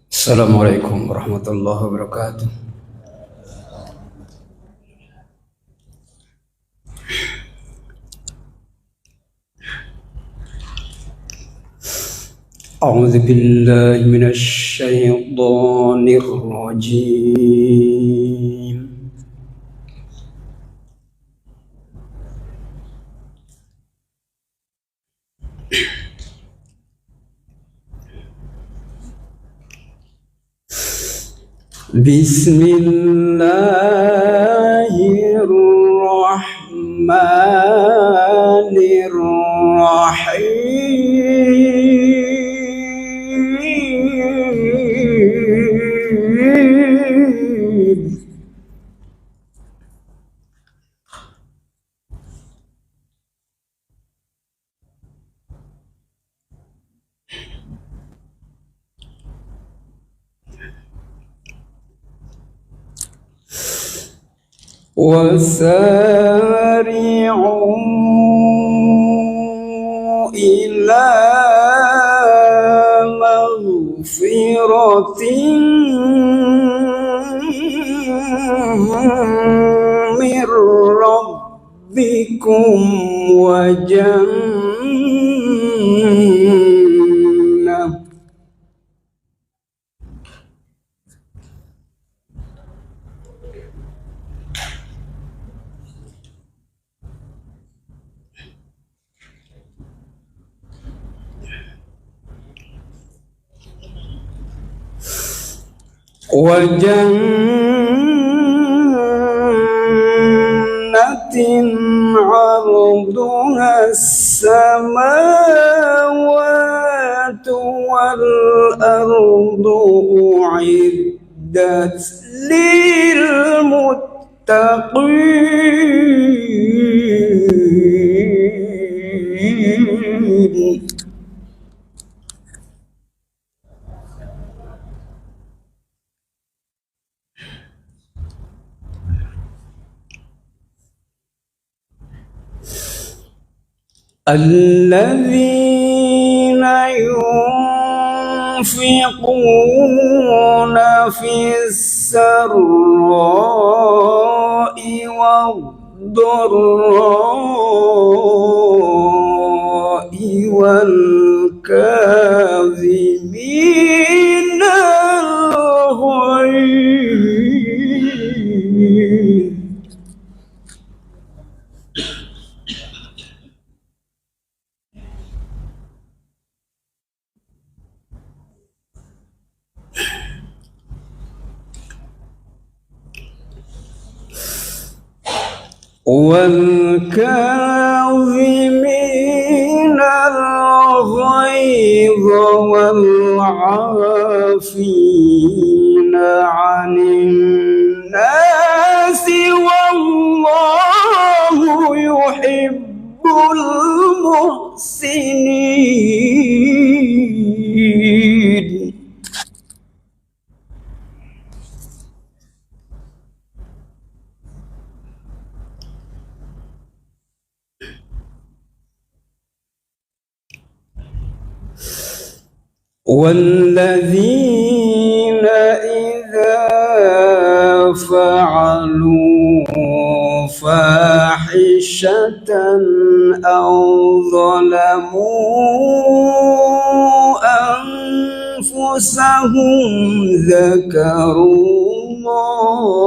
Assalamualaikum warahmatullahi wabarakatuh. A'udzu billahi minasy syaithanir rajim. Bismillahirrahmanirrahim. وسارعوا إلى مغفرة من ربكم وجنة عرضها السماوات والأرض أعدت للمتقين. الذين ينفقون في السراء والضراء والكاظمين الغيظ والكاظمين الغيظ والعافين عن الناس والله يحب المحسنين. والذين إذا فعلوا فاحشة أو ظلموا أنفسهم ذكروا الله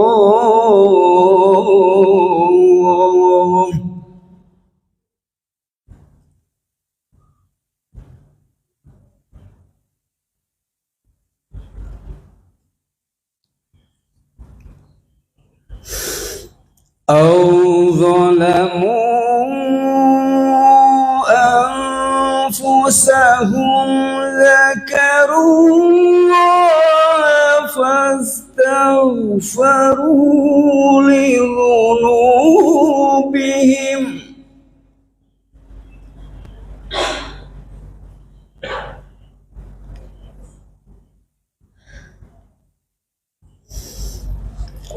أو ظلموا أنفسهم ذكروا الله فاستغفروا لذنوبهم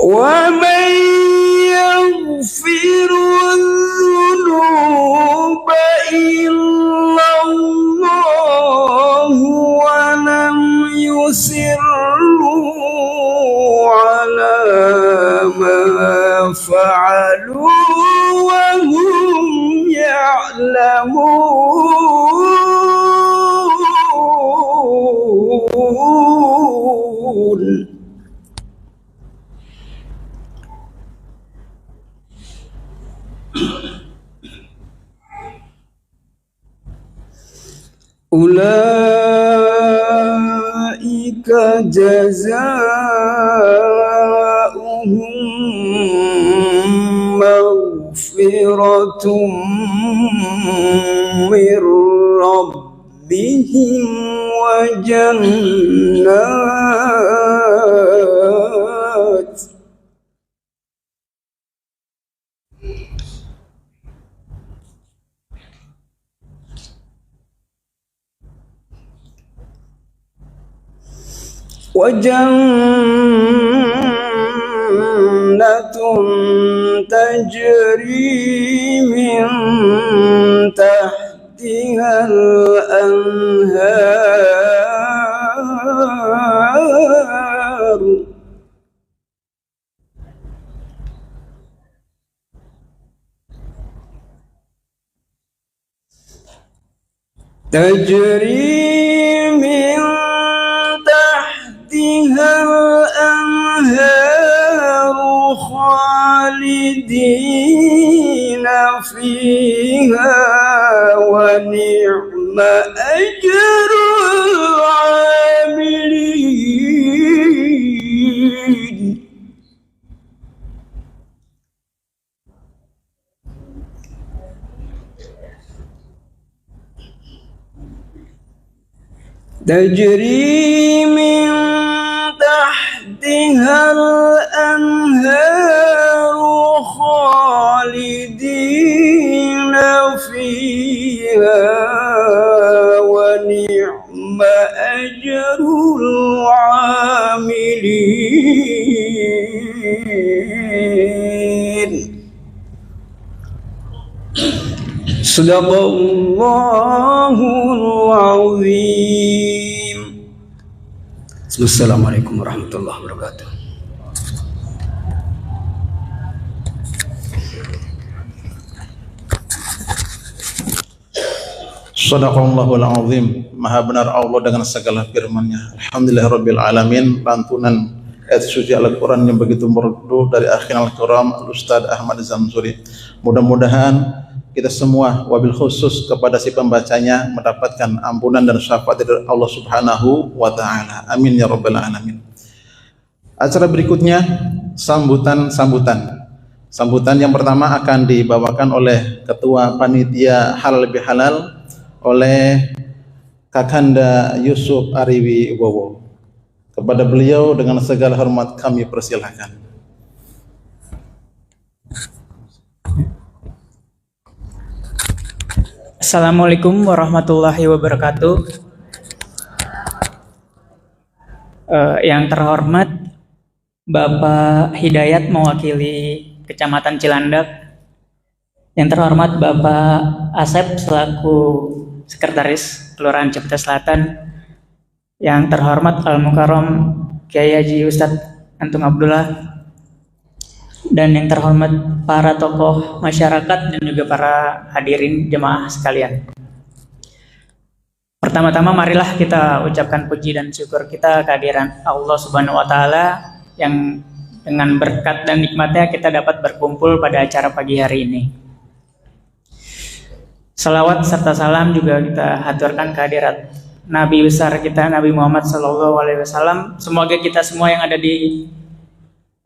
ومن يغفر الذنوب إلا الله ولم يصروا على ما فعلوا وهم يعلمون. أولئك جزاؤهم مغفرة من ربهم وجنات تجري من تحتها الأنهار تجري من تحتها الأنهار خالدين فيها ونعم أجر العاملين. تجري من تحتها الأنهار خالدين فيها ونعم أجر العاملين. Sadaqallahul azim. Assalamualaikum warahmatullahi wabarakatuh. Sadaqallahul azim. Maha benar Allah dengan segala firman-Nya. Alhamdulillahirabbil alamin. Lantunan ayat suci Al-Qur'an yang begitu merdu dari akhirul kiram Al-Ustaz Ahmad Zamzuri. Mudah-mudahan kita semua wabil khusus kepada si pembacanya mendapatkan ampunan dan syafaat dari Allah Subhanahu wa taala. Amin ya rabbal alamin. Acara berikutnya sambutan yang pertama akan dibawakan oleh Ketua Panitia Halal Bihalal oleh Kakanda Yusuf Ariwi Bowo. Kepada beliau dengan segala hormat kami persilahkan. Assalamualaikum warahmatullahi wabarakatuh. Yang terhormat Bapak Hidayat mewakili Kecamatan Cilandak. Yang terhormat Bapak Asep selaku Sekretaris Kelurahan Cipta Selatan. Yang terhormat Al-Mukarram Kiai Haji Ustadz Antung Abdullah. Dan yang terhormat para tokoh masyarakat dan juga para hadirin jemaah sekalian. Pertama-tama marilah kita ucapkan puji dan syukur kita kehadiran Allah Subhanahu wa taala yang dengan berkat dan nikmatnya kita dapat berkumpul pada acara pagi hari ini. Salawat serta salam juga kita haturkan kehadirat Nabi besar kita Nabi Muhammad SAW. Semoga kita semua yang ada di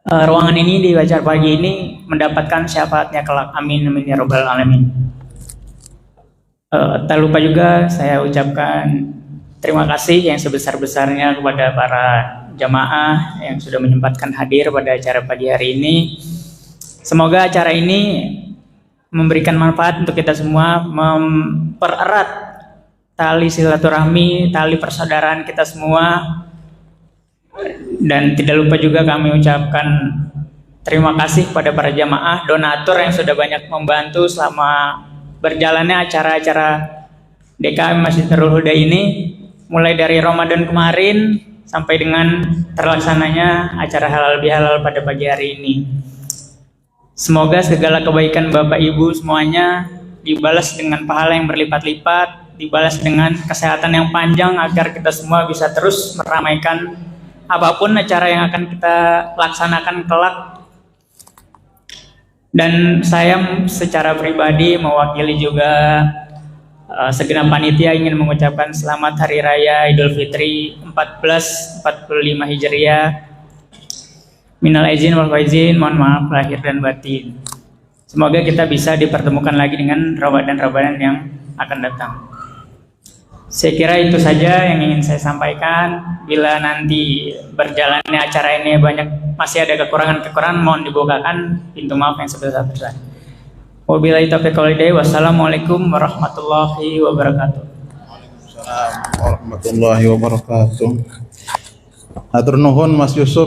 ruangan ini di acara pagi ini mendapatkan syafaatnya kelak. Amin amin ya rabbal alamin. Tak lupa juga saya ucapkan terima kasih yang sebesar-besarnya kepada para jamaah yang sudah menyempatkan hadir pada acara pagi hari ini. Semoga acara ini memberikan manfaat untuk kita semua, mempererat tali silaturahmi, tali persaudaraan kita semua. Dan tidak lupa juga kami ucapkan terima kasih kepada para jamaah donatur yang sudah banyak membantu selama berjalannya acara-acara DKM Masjid Nurul Huda ini, mulai dari Ramadan kemarin sampai dengan terlaksananya acara halal bihalal pada pagi hari ini. Semoga segala kebaikan Bapak Ibu semuanya dibalas dengan pahala yang berlipat-lipat, dibalas dengan kesehatan yang panjang agar kita semua bisa terus meramaikan apapun acara yang akan kita laksanakan kelak. Dan saya secara pribadi mewakili juga segenap panitia ingin mengucapkan selamat Hari Raya Idul Fitri 1445 Hijriah. Minal aizin wal faizin, mohon maaf lahir dan batin. Semoga kita bisa dipertemukan lagi dengan Ramadan-Ramadan yang akan datang. Saya kira itu saja yang ingin saya sampaikan. Bila nanti berjalannya acara ini masih ada kekurangan-kekurangan, mohon dibukakan pintu maaf yang sebesar-besarnya. Wabillahi taufiq wal hidayah. Wassalamualaikum warahmatullahi wabarakatuh. Waalaikumsalam warahmatullahi wabarakatuh. Hatur nuhun Mas Yusuf.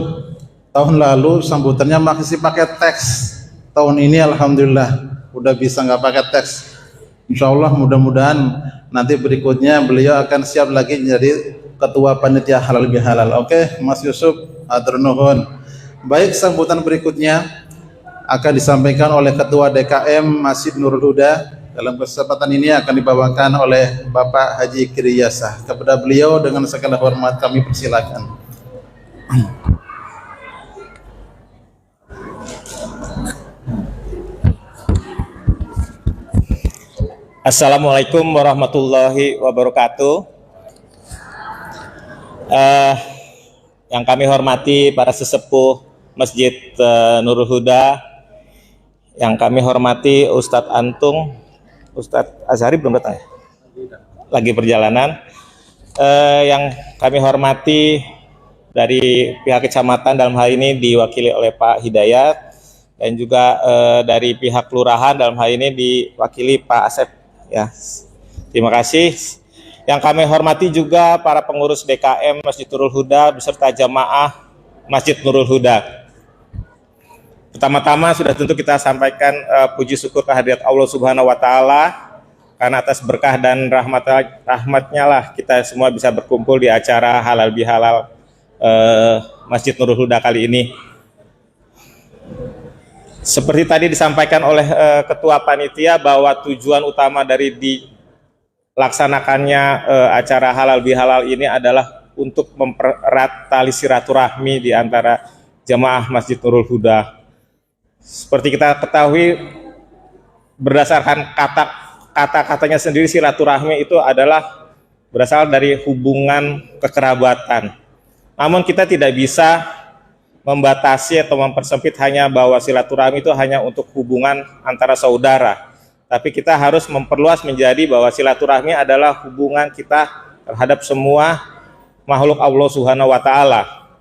Tahun lalu sambutannya masih pakai teks. Tahun ini alhamdulillah udah bisa nggak pakai teks. Insya Allah mudah-mudahan nanti berikutnya beliau akan siap lagi menjadi ketua panitia halal bihalal. Oke, Mas Yusuf, hatur nuhun. Baik, sambutan berikutnya akan disampaikan oleh Ketua DKM Masjid Nurul Huda. Dalam kesempatan ini akan dibawakan oleh Bapak Haji Kiriyasah. Kepada beliau dengan segala hormat kami persilakan. Assalamualaikum warahmatullahi wabarakatuh. Yang kami hormati para sesepuh Masjid Nurul Huda, yang kami hormati Ustadz Antung, Ustadz Azhari belum datang ya? Lagi perjalanan. Yang kami hormati dari pihak kecamatan, dalam hal ini diwakili oleh Pak Hidayat, dan juga dari pihak kelurahan, dalam hal ini diwakili Pak Asep. Ya, terima kasih. Yang kami hormati juga para pengurus DKM Masjid Nurul Huda beserta jamaah Masjid Nurul Huda. Pertama-tama sudah tentu kita sampaikan puji syukur kehadirat Allah Subhanahu wa Ta'ala, karena atas berkah dan rahmatnya lah kita semua bisa berkumpul di acara halal bihalal Masjid Nurul Huda kali ini. Seperti tadi disampaikan oleh Ketua Panitia bahwa tujuan utama dari dilaksanakannya acara halal bihalal ini adalah untuk mempererat tali silaturahmi di antara jamaah Masjid Nurul Huda. Seperti kita ketahui, berdasarkan kata-katanya sendiri, silaturahmi itu adalah berasal dari hubungan kekerabatan. Namun kita tidak bisa membatasi atau mempersempit hanya bahwa silaturahmi itu hanya untuk hubungan antara saudara, tapi kita harus memperluas menjadi bahwa silaturahmi adalah hubungan kita terhadap semua makhluk Allah Subhanahu wa Ta'ala.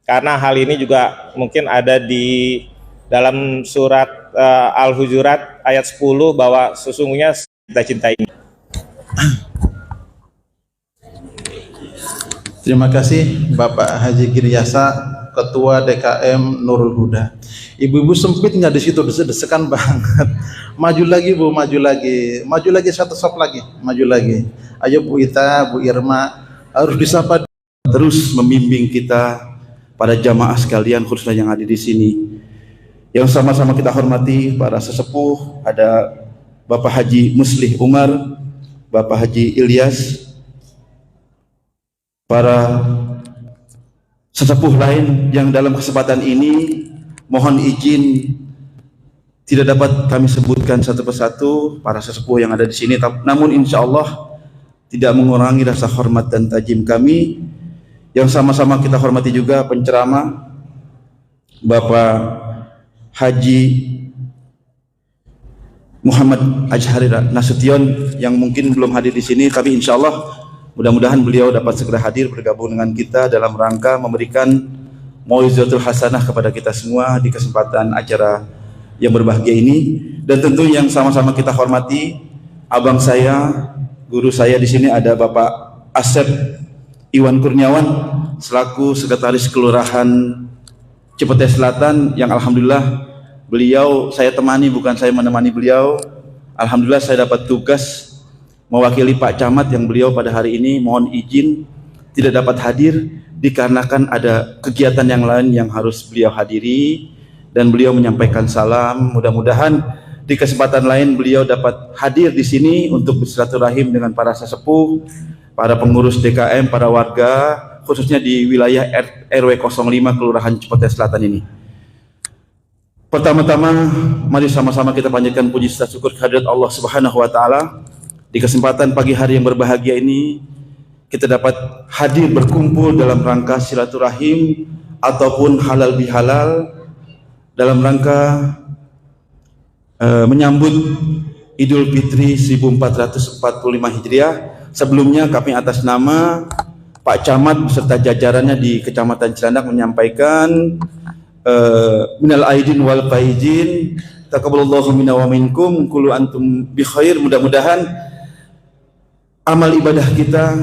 Karena hal ini juga mungkin ada di dalam surat Al-Hujurat ayat 10 bahwa sesungguhnya kita cintai. Terima kasih Bapak Haji Kiriyasa, Ketua DKM Nurul Huda. Ibu-ibu sempit nggak di situ, desek-desekan banget. Maju lagi Bu, maju lagi satu sop lagi, maju lagi. Ayo Bu Ita, Bu Irma, harus disapa terus membimbing kita pada jamaah sekalian khususnya yang ada di sini. Yang sama-sama kita hormati para sesepuh, ada Bapak Haji Muslih Umar, Bapak Haji Ilyas, para sesepuh lain yang dalam kesempatan ini mohon izin tidak dapat kami sebutkan satu persatu para sesepuh yang ada di sini, namun insya Allah tidak mengurangi rasa hormat dan tajim kami. Yang sama-sama kita hormati juga penceramah Bapak Haji Muhammad Ajhari Nasution yang mungkin belum hadir di sini. Kami insya Allah mudah-mudahan beliau dapat segera hadir bergabung dengan kita dalam rangka memberikan mau'izatul hasanah kepada kita semua di kesempatan acara yang berbahagia ini. Dan tentu yang sama-sama kita hormati abang saya, guru saya di sini ada Bapak Asep Iwan Kurniawan selaku Sekretaris Kelurahan Cipete Selatan yang alhamdulillah beliau saya temani, bukan saya menemani beliau. Alhamdulillah saya dapat tugas mewakili Pak Camat yang beliau pada hari ini mohon izin tidak dapat hadir dikarenakan ada kegiatan yang lain yang harus beliau hadiri, dan beliau menyampaikan salam. Mudah-mudahan di kesempatan lain beliau dapat hadir di sini untuk bersilaturahim dengan para sesepuh, para pengurus DKM, para warga, khususnya di wilayah RW 05 Kelurahan Cipete Selatan ini. Pertama-tama mari sama-sama kita panjatkan puji serta syukur kehadirat Allah Subhanahu wa taala. Di kesempatan pagi hari yang berbahagia ini kita dapat hadir berkumpul dalam rangka silaturahim ataupun halal bihalal dalam rangka menyambut Idul Fitri 1445 Hijriah. Sebelumnya kami atas nama Pak Camat beserta jajarannya di Kecamatan Cilandak menyampaikan minal aidin wal faizin taqabbalallahu minna wa minkum kullu antum bi khair. Mudah-mudahan amal ibadah kita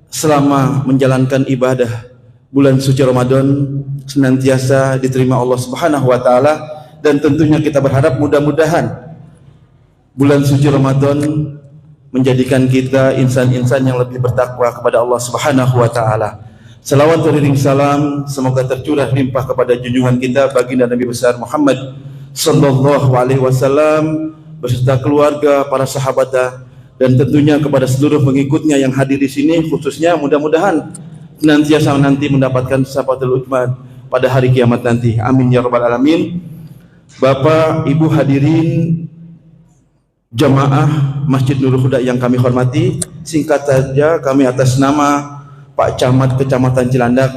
selama menjalankan ibadah bulan suci Ramadan senantiasa diterima Allah Subhanahu wa taala, dan tentunya kita berharap mudah-mudahan bulan suci Ramadan menjadikan kita insan-insan yang lebih bertakwa kepada Allah Subhanahu wa taala. Salawat beriring salam semoga tercurah limpah kepada junjungan kita baginda Nabi besar Muhammad sallallahu alaihi wasallam beserta keluarga, para sahabat, dan tentunya kepada seluruh pengikutnya yang hadir di sini, khususnya mudah-mudahan senantiasa nanti mendapatkan syafaatul utsman pada hari kiamat nanti. Amin ya rabbal alamin. Bapak, Ibu hadirin jamaah Masjid Nurul Huda yang kami hormati, singkat saja kami atas nama Pak Camat Kecamatan Cilandak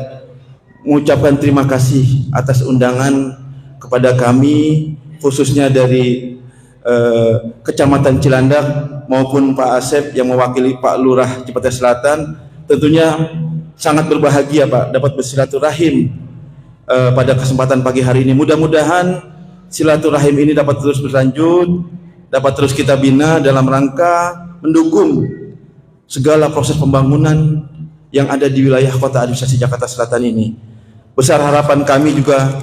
mengucapkan terima kasih atas undangan kepada kami, khususnya dari Kecamatan Cilandak maupun Pak Asep yang mewakili Pak Lurah Cipete Selatan. Tentunya sangat berbahagia Pak dapat bersilaturahim pada kesempatan pagi hari ini. Mudah-mudahan silaturahim ini dapat terus berlanjut, dapat terus kita bina dalam rangka mendukung segala proses pembangunan yang ada di wilayah Kota Administrasi Jakarta Selatan ini. Besar harapan kami juga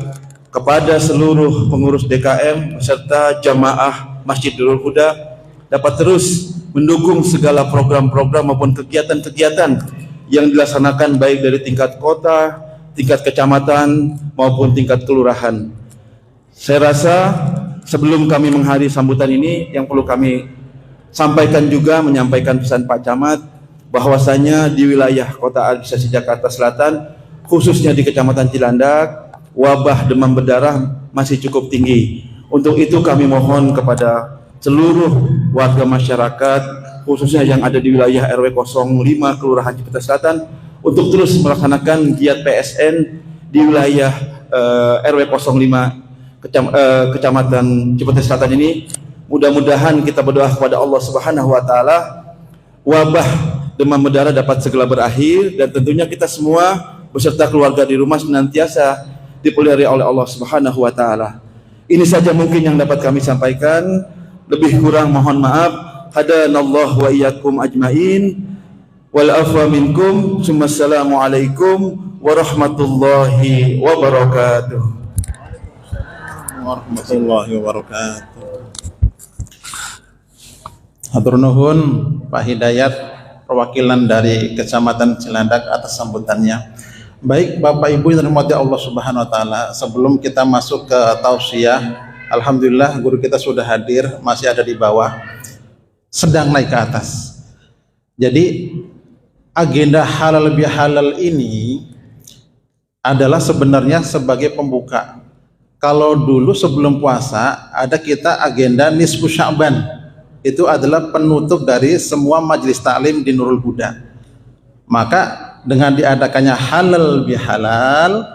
kepada seluruh pengurus DKM beserta jamaah Masjid Nurul Huda dapat terus mendukung segala program-program maupun kegiatan-kegiatan yang dilaksanakan baik dari tingkat kota, tingkat kecamatan maupun tingkat kelurahan. Saya rasa sebelum kami menghadiri sambutan ini yang perlu kami sampaikan juga menyampaikan pesan Pak Camat bahwasanya di wilayah Kota Administrasi Jakarta Selatan khususnya di Kecamatan Cilandak wabah demam berdarah masih cukup tinggi. Untuk itu kami mohon kepada seluruh warga masyarakat khususnya yang ada di wilayah RW 05 Kelurahan Cipete Selatan untuk terus melaksanakan giat PSN di wilayah RW 05 Kecamatan Cipete Selatan ini. Mudah-mudahan kita berdoa kepada Allah Subhanahu wa taala wabah demam berdarah dapat segera berakhir, dan tentunya kita semua beserta keluarga di rumah senantiasa dipelihara oleh Allah Subhanahu wa taala. Ini saja mungkin yang dapat kami sampaikan. Lebih kurang mohon maaf. Hadanallahu wa iyyakum ajmain. Wal afwa minkum. Assalamualaikum warahmatullahi wabarakatuh. Warahmatullahi wabarakatuh. Hatur nuhun Pak Hidayat, perwakilan dari Kecamatan Cilandak atas sambutannya. Baik Bapak Ibu yang dirahmati Allah Subhanahu wa taala, sebelum kita masuk ke tausiah, alhamdulillah guru kita sudah hadir, masih ada di bawah, sedang naik ke atas. Jadi agenda halal bihalal ini adalah sebenarnya sebagai pembuka. Kalau dulu sebelum puasa ada kita agenda nisfu Sya'ban, itu adalah penutup dari semua majelis taklim di Nurul Huda. Maka dengan diadakannya halal bihalal,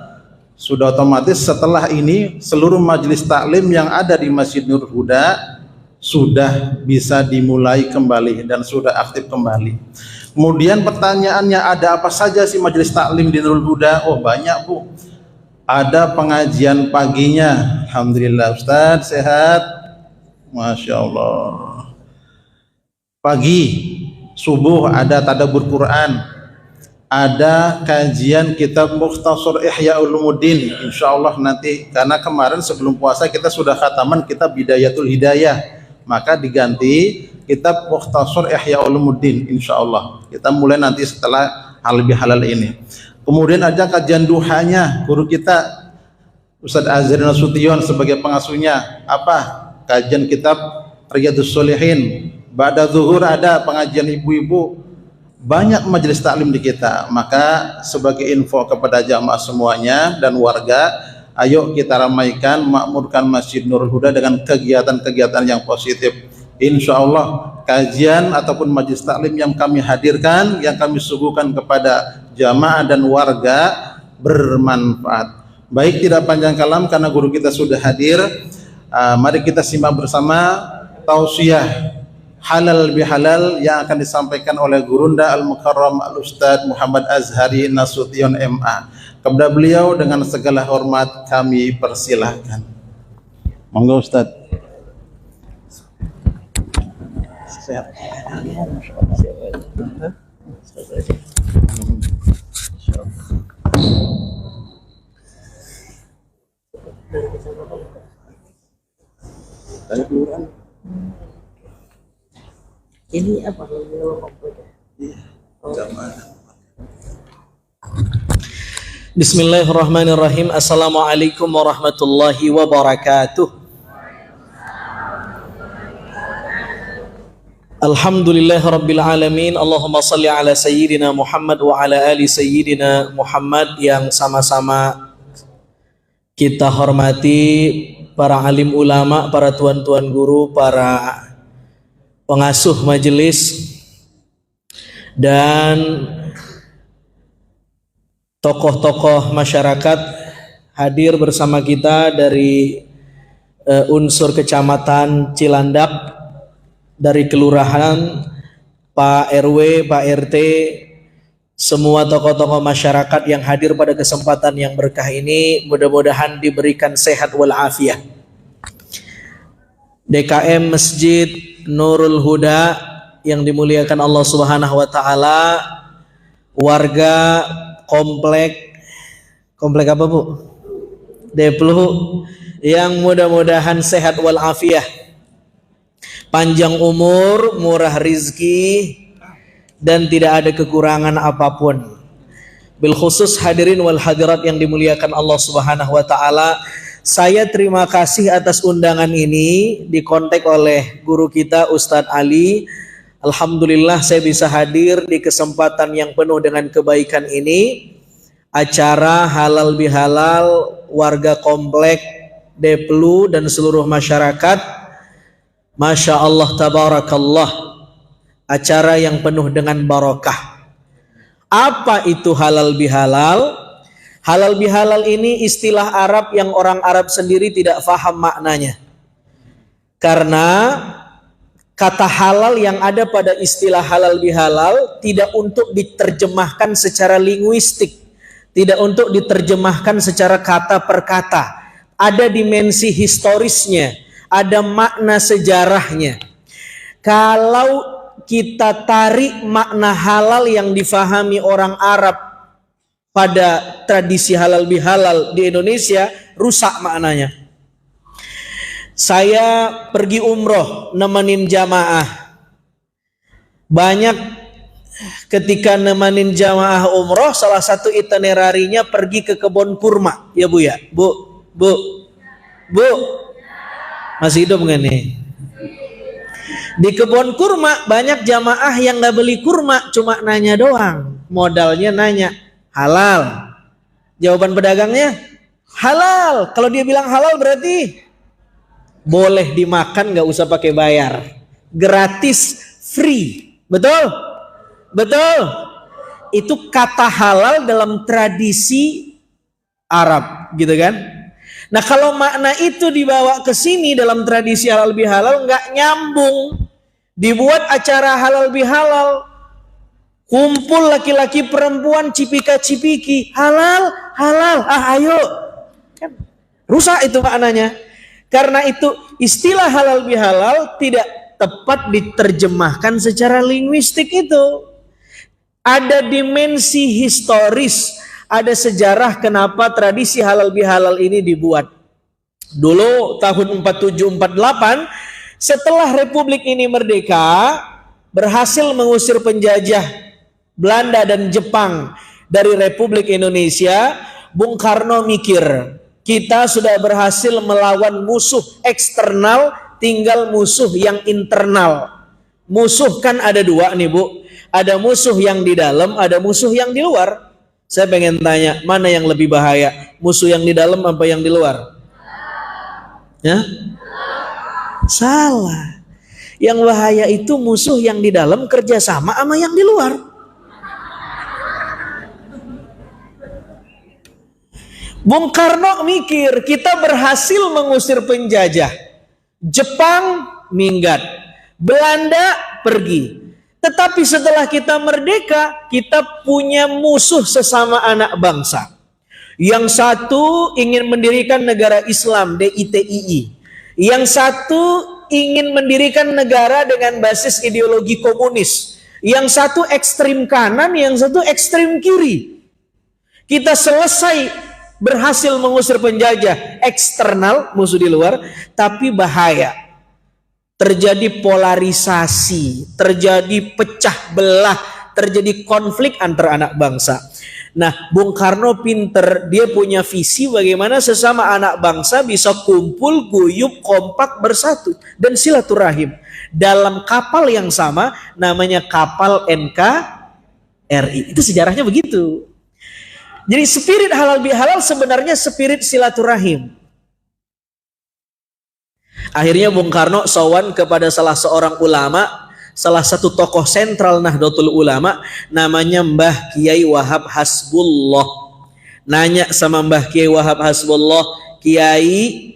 sudah otomatis setelah ini seluruh majelis taklim yang ada di Masjid Nurul Huda sudah bisa dimulai kembali dan sudah aktif kembali. Kemudian pertanyaannya, ada apa saja sih majelis taklim di Nurul Huda? Oh banyak Bu. Ada pengajian paginya, alhamdulillah Ustadz sehat, Masya Allah. Pagi subuh ada tadabbur Quran, ada kajian kitab Mukhtasar Ihya Ulumuddin, insyaallah nanti, karena kemarin sebelum puasa kita sudah khataman kitab Bidayatul Hidayah, maka diganti kitab Mukhtasar Ihya Ulumuddin, insyaallah kita mulai nanti setelah Halal Bihalal ini. Kemudian ada kajian duhanya guru kita Ustadz Azhar Nasution sebagai pengasuhnya, apa kajian kitab Riyadhus Shalihin. Ba'da zuhur ada pengajian ibu-ibu, banyak majelis taklim di kita. Maka sebagai info kepada jamaah semuanya dan warga, ayo kita ramaikan, makmurkan Masjid Nurul Huda dengan kegiatan-kegiatan yang positif. Insya Allah kajian ataupun majelis taklim yang kami hadirkan, yang kami suguhkan kepada jamaah dan warga bermanfaat. Baik, tidak panjang kalam karena guru kita sudah hadir. Mari kita simak bersama tausiah halal bihalal yang akan disampaikan oleh Gurunda Al-Mukarram Al-Ustadz Muhammad Azhari Nasution MA. Kepada beliau dengan segala hormat kami persilahkan. Monggo Ustadz. Sehat. Ini apa? Bismillahirrahmanirrahim. Assalamualaikum warahmatullahi wabarakatuh. Alhamdulillahirabbil alamin. Allahumma shalli ala sayyidina Muhammad wa ala ali sayyidina Muhammad. Yang sama-sama kita hormati para alim ulama, para tuan-tuan guru, para pengasuh majelis, dan tokoh-tokoh masyarakat hadir bersama kita dari unsur kecamatan Cilandak, dari kelurahan, Pak RW, Pak RT, semua tokoh-tokoh masyarakat yang hadir pada kesempatan yang berkah ini, mudah-mudahan diberikan sehat walafiat. DKM Masjid Nurul Huda yang dimuliakan Allah Subhanahu wa taala, warga komplek apa Bu? Deplu, yang mudah-mudahan sehat walafiat, panjang umur, murah rizki, dan tidak ada kekurangan apapun. Bil khusus hadirin wal hadirat yang dimuliakan Allah Subhanahu wa taala, saya terima kasih atas undangan ini, dikontak oleh guru kita Ustadz Ali. Alhamdulillah saya bisa hadir di kesempatan yang penuh dengan kebaikan ini. Acara halal bihalal warga komplek Deplu dan seluruh masyarakat. Masya Allah tabarakallah, acara yang penuh dengan barokah. Apa itu halal bihalal? Halal bihalal ini istilah Arab yang orang Arab sendiri tidak faham maknanya. Karena kata halal yang ada pada istilah halal bihalal tidak untuk diterjemahkan secara linguistik, tidak untuk diterjemahkan secara kata per kata. Ada dimensi historisnya, ada makna sejarahnya. Kalau kita tarik makna halal yang difahami orang Arab pada tradisi halal bihalal di Indonesia, rusak maknanya. Saya pergi umroh nemenin jamaah. Banyak ketika nemenin jamaah umroh, salah satu itinerarinya pergi ke kebun kurma. Ya Bu ya? Bu. Masih hidup nggak nih? Di kebun kurma banyak jamaah yang nggak beli kurma, cuma nanya doang. Modalnya nanya, halal. Jawaban pedagangnya halal. Kalau dia bilang halal berarti boleh dimakan, nggak usah pakai bayar, gratis, free. Betul? Betul. Itu kata halal dalam tradisi Arab, gitu kan? Nah kalau makna itu dibawa ke sini dalam tradisi halal bihalal nggak nyambung. Dibuat acara halal bihalal, kumpul laki-laki perempuan cipika-cipiki, halal, ayo. Kan rusak itu maknanya. Karena itu istilah halal bihalal tidak tepat diterjemahkan secara linguistik itu. ada dimensi historis, ada sejarah kenapa tradisi halal bihalal ini dibuat. Dulu tahun 47-48, setelah Republik ini merdeka, berhasil mengusir penjajah Belanda dan Jepang dari Republik Indonesia, Bung Karno mikir, kita sudah berhasil melawan musuh eksternal, tinggal musuh yang internal. Musuh kan ada dua nih Bu, ada musuh yang di dalam, ada musuh yang di luar. Saya pengen tanya, mana yang lebih bahaya? Musuh yang di dalam apa yang di luar? Ya? Salah. Yang bahaya itu musuh yang di dalam kerjasama sama yang di luar. Bung Karno mikir, kita berhasil mengusir penjajah. Jepang minggat, Belanda pergi. Tetapi setelah kita merdeka, kita punya musuh sesama anak bangsa. Yang satu ingin mendirikan negara Islam, DITII. Yang satu ingin mendirikan negara dengan basis ideologi komunis. Yang satu ekstrim kanan, yang satu ekstrim kiri. Kita selesai berhasil mengusir penjajah eksternal, musuh di luar, tapi bahaya. Terjadi polarisasi, terjadi pecah belah, terjadi konflik antara anak bangsa. Nah, Bung Karno pinter, dia punya visi bagaimana sesama anak bangsa bisa kumpul, guyup, kompak, bersatu, dan silaturahim. Dalam kapal yang sama, namanya kapal NKRI. Itu sejarahnya begitu. Jadi spirit halal bihalal sebenarnya spirit silaturahim. Akhirnya Bung Karno sowan kepada salah seorang ulama, salah satu tokoh sentral Nahdlatul Ulama, namanya Mbah Kiai Wahab Hasbullah. Nanya sama Mbah Kiai Wahab Hasbullah, Kiai,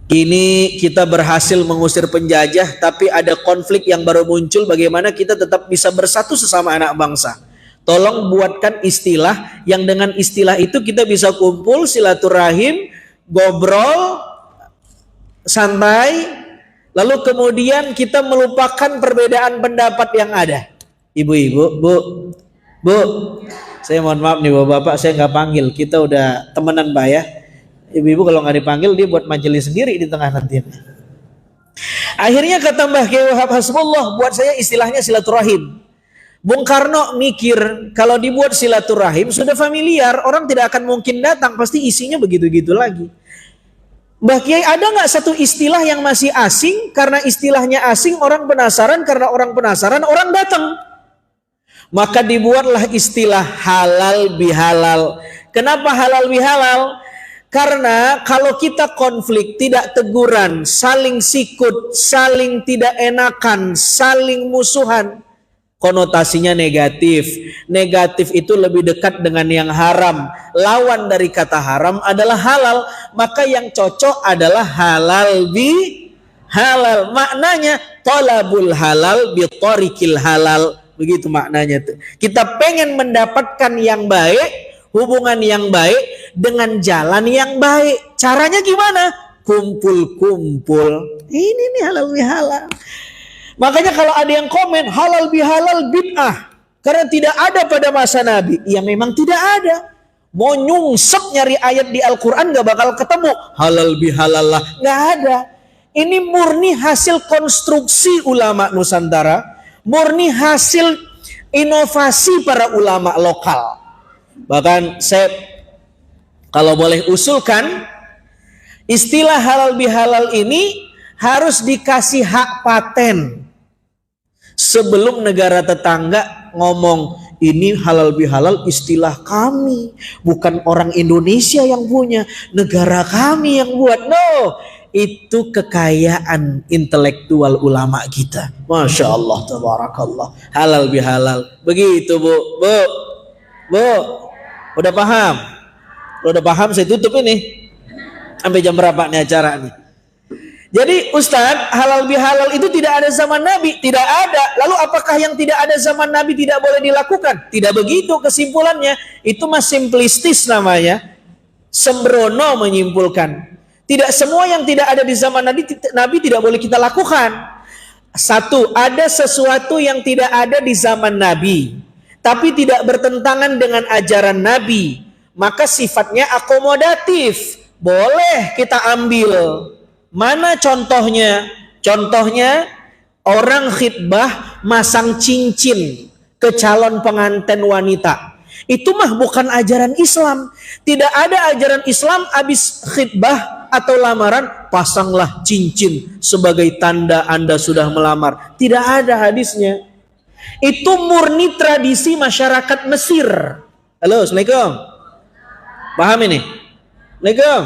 ini kita berhasil mengusir penjajah, tapi ada konflik yang baru muncul, bagaimana kita tetap bisa bersatu sesama anak bangsa? Tolong buatkan istilah yang dengan istilah itu kita bisa kumpul, silaturahim, ngobrol, santai, lalu kemudian kita melupakan perbedaan pendapat yang ada. Ibu-ibu, bu, saya mohon maaf nih bapak-bapak, saya nggak panggil, kita udah temenan Pak ya. Ibu-ibu kalau nggak dipanggil dia buat majelis sendiri di tengah nanti. Akhirnya kata Mbah Kiai Wahab Hasbullah, buat saya istilahnya silaturahim. Bung Karno mikir kalau dibuat silaturahim sudah familiar, orang tidak akan mungkin datang, pasti isinya begitu-gitu lagi. Mbah Kiai, ada nggak satu istilah yang masih asing? Karena istilahnya asing, orang penasaran. Karena orang penasaran, orang datang. Maka dibuatlah istilah halal bihalal. Kenapa halal bihalal? Karena kalau kita konflik, tidak teguran, saling sikut, saling tidak enakan, saling musuhan, konotasinya negatif. Negatif itu lebih dekat dengan yang haram. Lawan dari kata haram adalah halal. Maka yang cocok adalah halal bi halal. Maknanya talabul halal bi tariqil halal. Begitu maknanya tuh. Kita pengen mendapatkan yang baik, hubungan yang baik dengan jalan yang baik. Caranya gimana? Kumpul-kumpul. Ini nih halal bi halal. Makanya kalau ada yang komen halal bihalal bid'ah karena tidak ada pada masa Nabi, ya memang tidak ada. Mau nyungsep nyari ayat di Al-Quran gak bakal ketemu halal bihalal lah, gak ada. Ini murni hasil konstruksi ulama Nusantara, murni hasil inovasi para ulama lokal. Bahkan saya kalau boleh usulkan, istilah halal bihalal ini harus dikasih hak paten. Sebelum negara tetangga ngomong ini halal bihalal istilah kami, bukan orang Indonesia yang punya, negara kami yang buat. No, itu kekayaan intelektual ulama kita. Masya Allah, tabarakallah. Halal bihalal. Begitu bu. Udah paham? Udah paham, saya tutup ini. Sampai jam berapa nih acara nih? Jadi Ustadz, halal bihalal itu tidak ada zaman Nabi, tidak ada. Lalu apakah yang tidak ada zaman Nabi tidak boleh dilakukan? Tidak begitu kesimpulannya. Itu mah simplistis namanya. Sembrono menyimpulkan. Tidak semua yang tidak ada di zaman Nabi tidak boleh kita lakukan. Satu, ada sesuatu yang tidak ada di zaman Nabi. tapi tidak bertentangan dengan ajaran Nabi, maka sifatnya akomodatif. Boleh kita ambil. Mana contohnya? Contohnya orang khitbah masang cincin ke calon pengantin wanita. Itu mah bukan ajaran Islam. Tidak ada ajaran Islam habis khitbah atau lamaran pasanglah cincin sebagai tanda Anda sudah melamar. Tidak ada hadisnya. Itu murni tradisi masyarakat Mesir. Halo, Assalamualaikum. Paham ini? Assalamualaikum.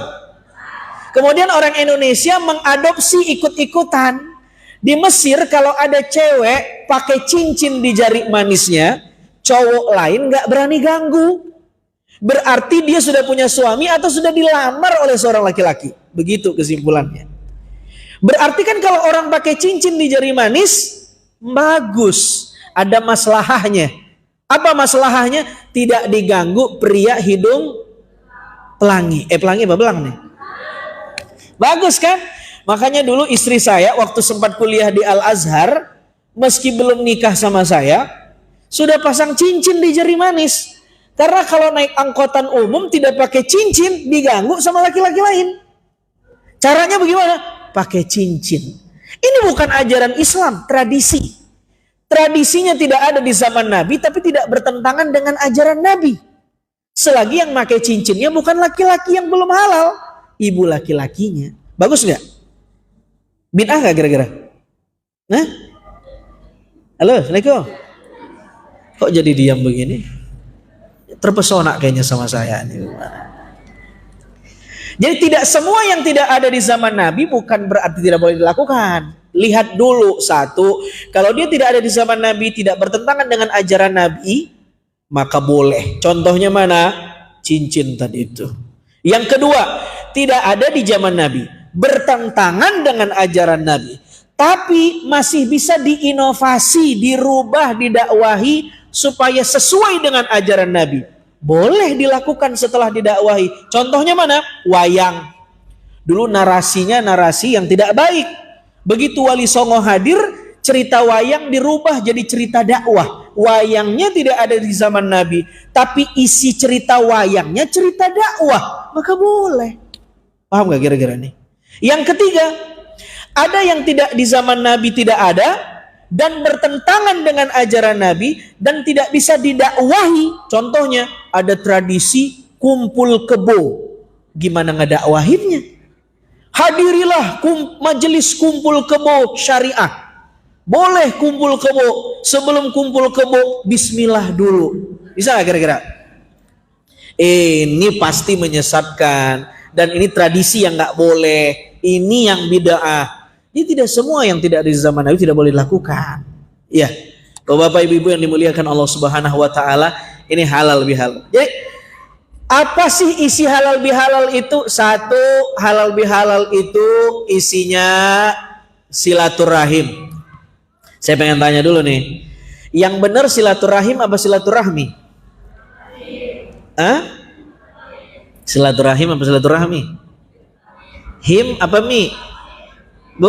Kemudian orang Indonesia mengadopsi ikut-ikutan. Di Mesir kalau ada cewek pakai cincin di jari manisnya, cowok lain gak berani ganggu. Berarti dia sudah punya suami atau sudah dilamar oleh seorang laki-laki. Begitu kesimpulannya. Berarti kan kalau orang pakai cincin di jari manis, bagus. Ada maslahahnya. Apa maslahahnya? Tidak diganggu pria hidung pelangi. Pelangi apa belang nih? Bagus kan? Makanya dulu istri saya waktu sempat kuliah di Al-Azhar, meski belum nikah sama saya, sudah pasang cincin di jari manis. Karena kalau naik angkutan umum tidak pakai cincin, diganggu sama laki-laki lain. Caranya bagaimana? Pakai cincin. Ini bukan ajaran Islam, tradisi. Tradisinya tidak ada di zaman Nabi, tapi tidak bertentangan dengan ajaran Nabi. Selagi yang pakai cincinnya bukan laki-laki yang belum halal, ibu laki-lakinya. Bagus nggak? Bid'ah nggak kira-kira? Nah? Halo, Assalamualaikum. Kok jadi diam begini? Terpesona kayaknya sama saya ini. Jadi tidak semua yang tidak ada di zaman Nabi bukan berarti tidak boleh dilakukan. Lihat dulu satu, kalau dia tidak ada di zaman Nabi, tidak bertentangan dengan ajaran Nabi, maka boleh. Contohnya mana? Cincin tadi itu. Yang kedua, tidak ada di zaman Nabi, bertentangan dengan ajaran Nabi, tapi masih bisa diinovasi, dirubah, didakwahi supaya sesuai dengan ajaran Nabi. Boleh dilakukan setelah didakwahi. Contohnya mana? Wayang. Dulu narasinya narasi yang tidak baik. Begitu Wali Songo hadir, cerita wayang dirubah jadi cerita dakwah. Wayangnya tidak ada di zaman Nabi, tapi isi cerita wayangnya cerita dakwah. Maka boleh. Paham gak kira-kira nih? Yang ketiga, ada yang tidak di zaman Nabi tidak ada dan bertentangan dengan ajaran Nabi dan tidak bisa didakwahi. Contohnya ada tradisi kumpul kebo. Gimana ngedakwahinnya? Hadirilah majelis kumpul kebo syariah. Boleh kumpul kebo. Sebelum kumpul kebo, bismillah dulu. Bisa gak kira-kira? Ini pasti menyesatkan. Dan ini tradisi yang gak boleh. Ini yang bid'ah. Ini tidak semua yang tidak di zaman Nabi tidak boleh dilakukan. Ya, Bapak Ibu yang dimuliakan Allah Subhanahu wa taala, ini halal bihalal. Jadi apa sih isi halal bihalal itu? Satu, halal bihalal itu isinya silaturahim. Saya pengen tanya dulu nih. Yang benar silaturahim apa silaturahmi? Hah? Silaturahim apa silaturahmi? Him apa mi? Bu,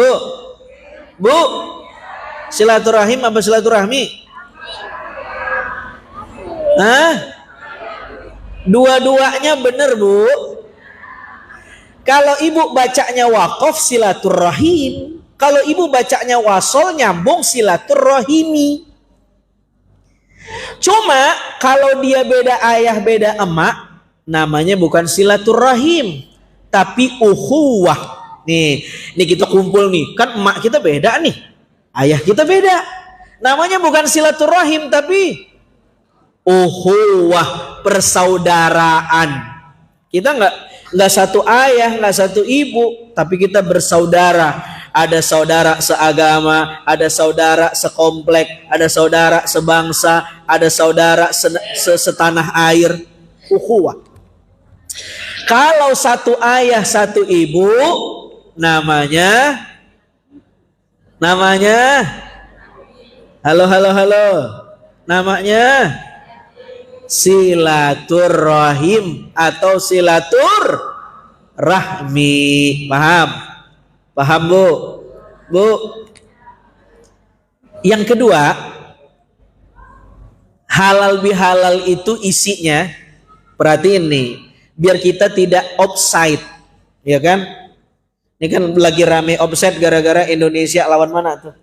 silaturahim apa silaturahmi? Hah? Dua-duanya benar, Bu. Kalau ibu bacanya wakaf silaturahim, kalau ibu bacanya wasol nyambung silaturahimi. Cuma kalau dia beda ayah beda emak, namanya bukan silaturahim, tapi ukhuwah. Nih kita kumpul nih, kan emak kita beda nih, ayah kita beda. Namanya bukan silaturahim tapi ukhuwah, persaudaraan. Kita nggak satu ayah, nggak satu ibu, tapi kita bersaudara. Ada saudara seagama, ada saudara sekomplek, ada saudara sebangsa, ada saudara setanah air. Ukhuwah. Kalau satu ayah satu ibu, namanya halo namanya silaturrahim atau silaturrahmi. Paham Bu? Yang kedua, Halal bihalal itu isinya, perhatiin nih, biar kita tidak offside, ya kan? Ini kan lagi rame offside gara-gara Indonesia lawan mana tuh?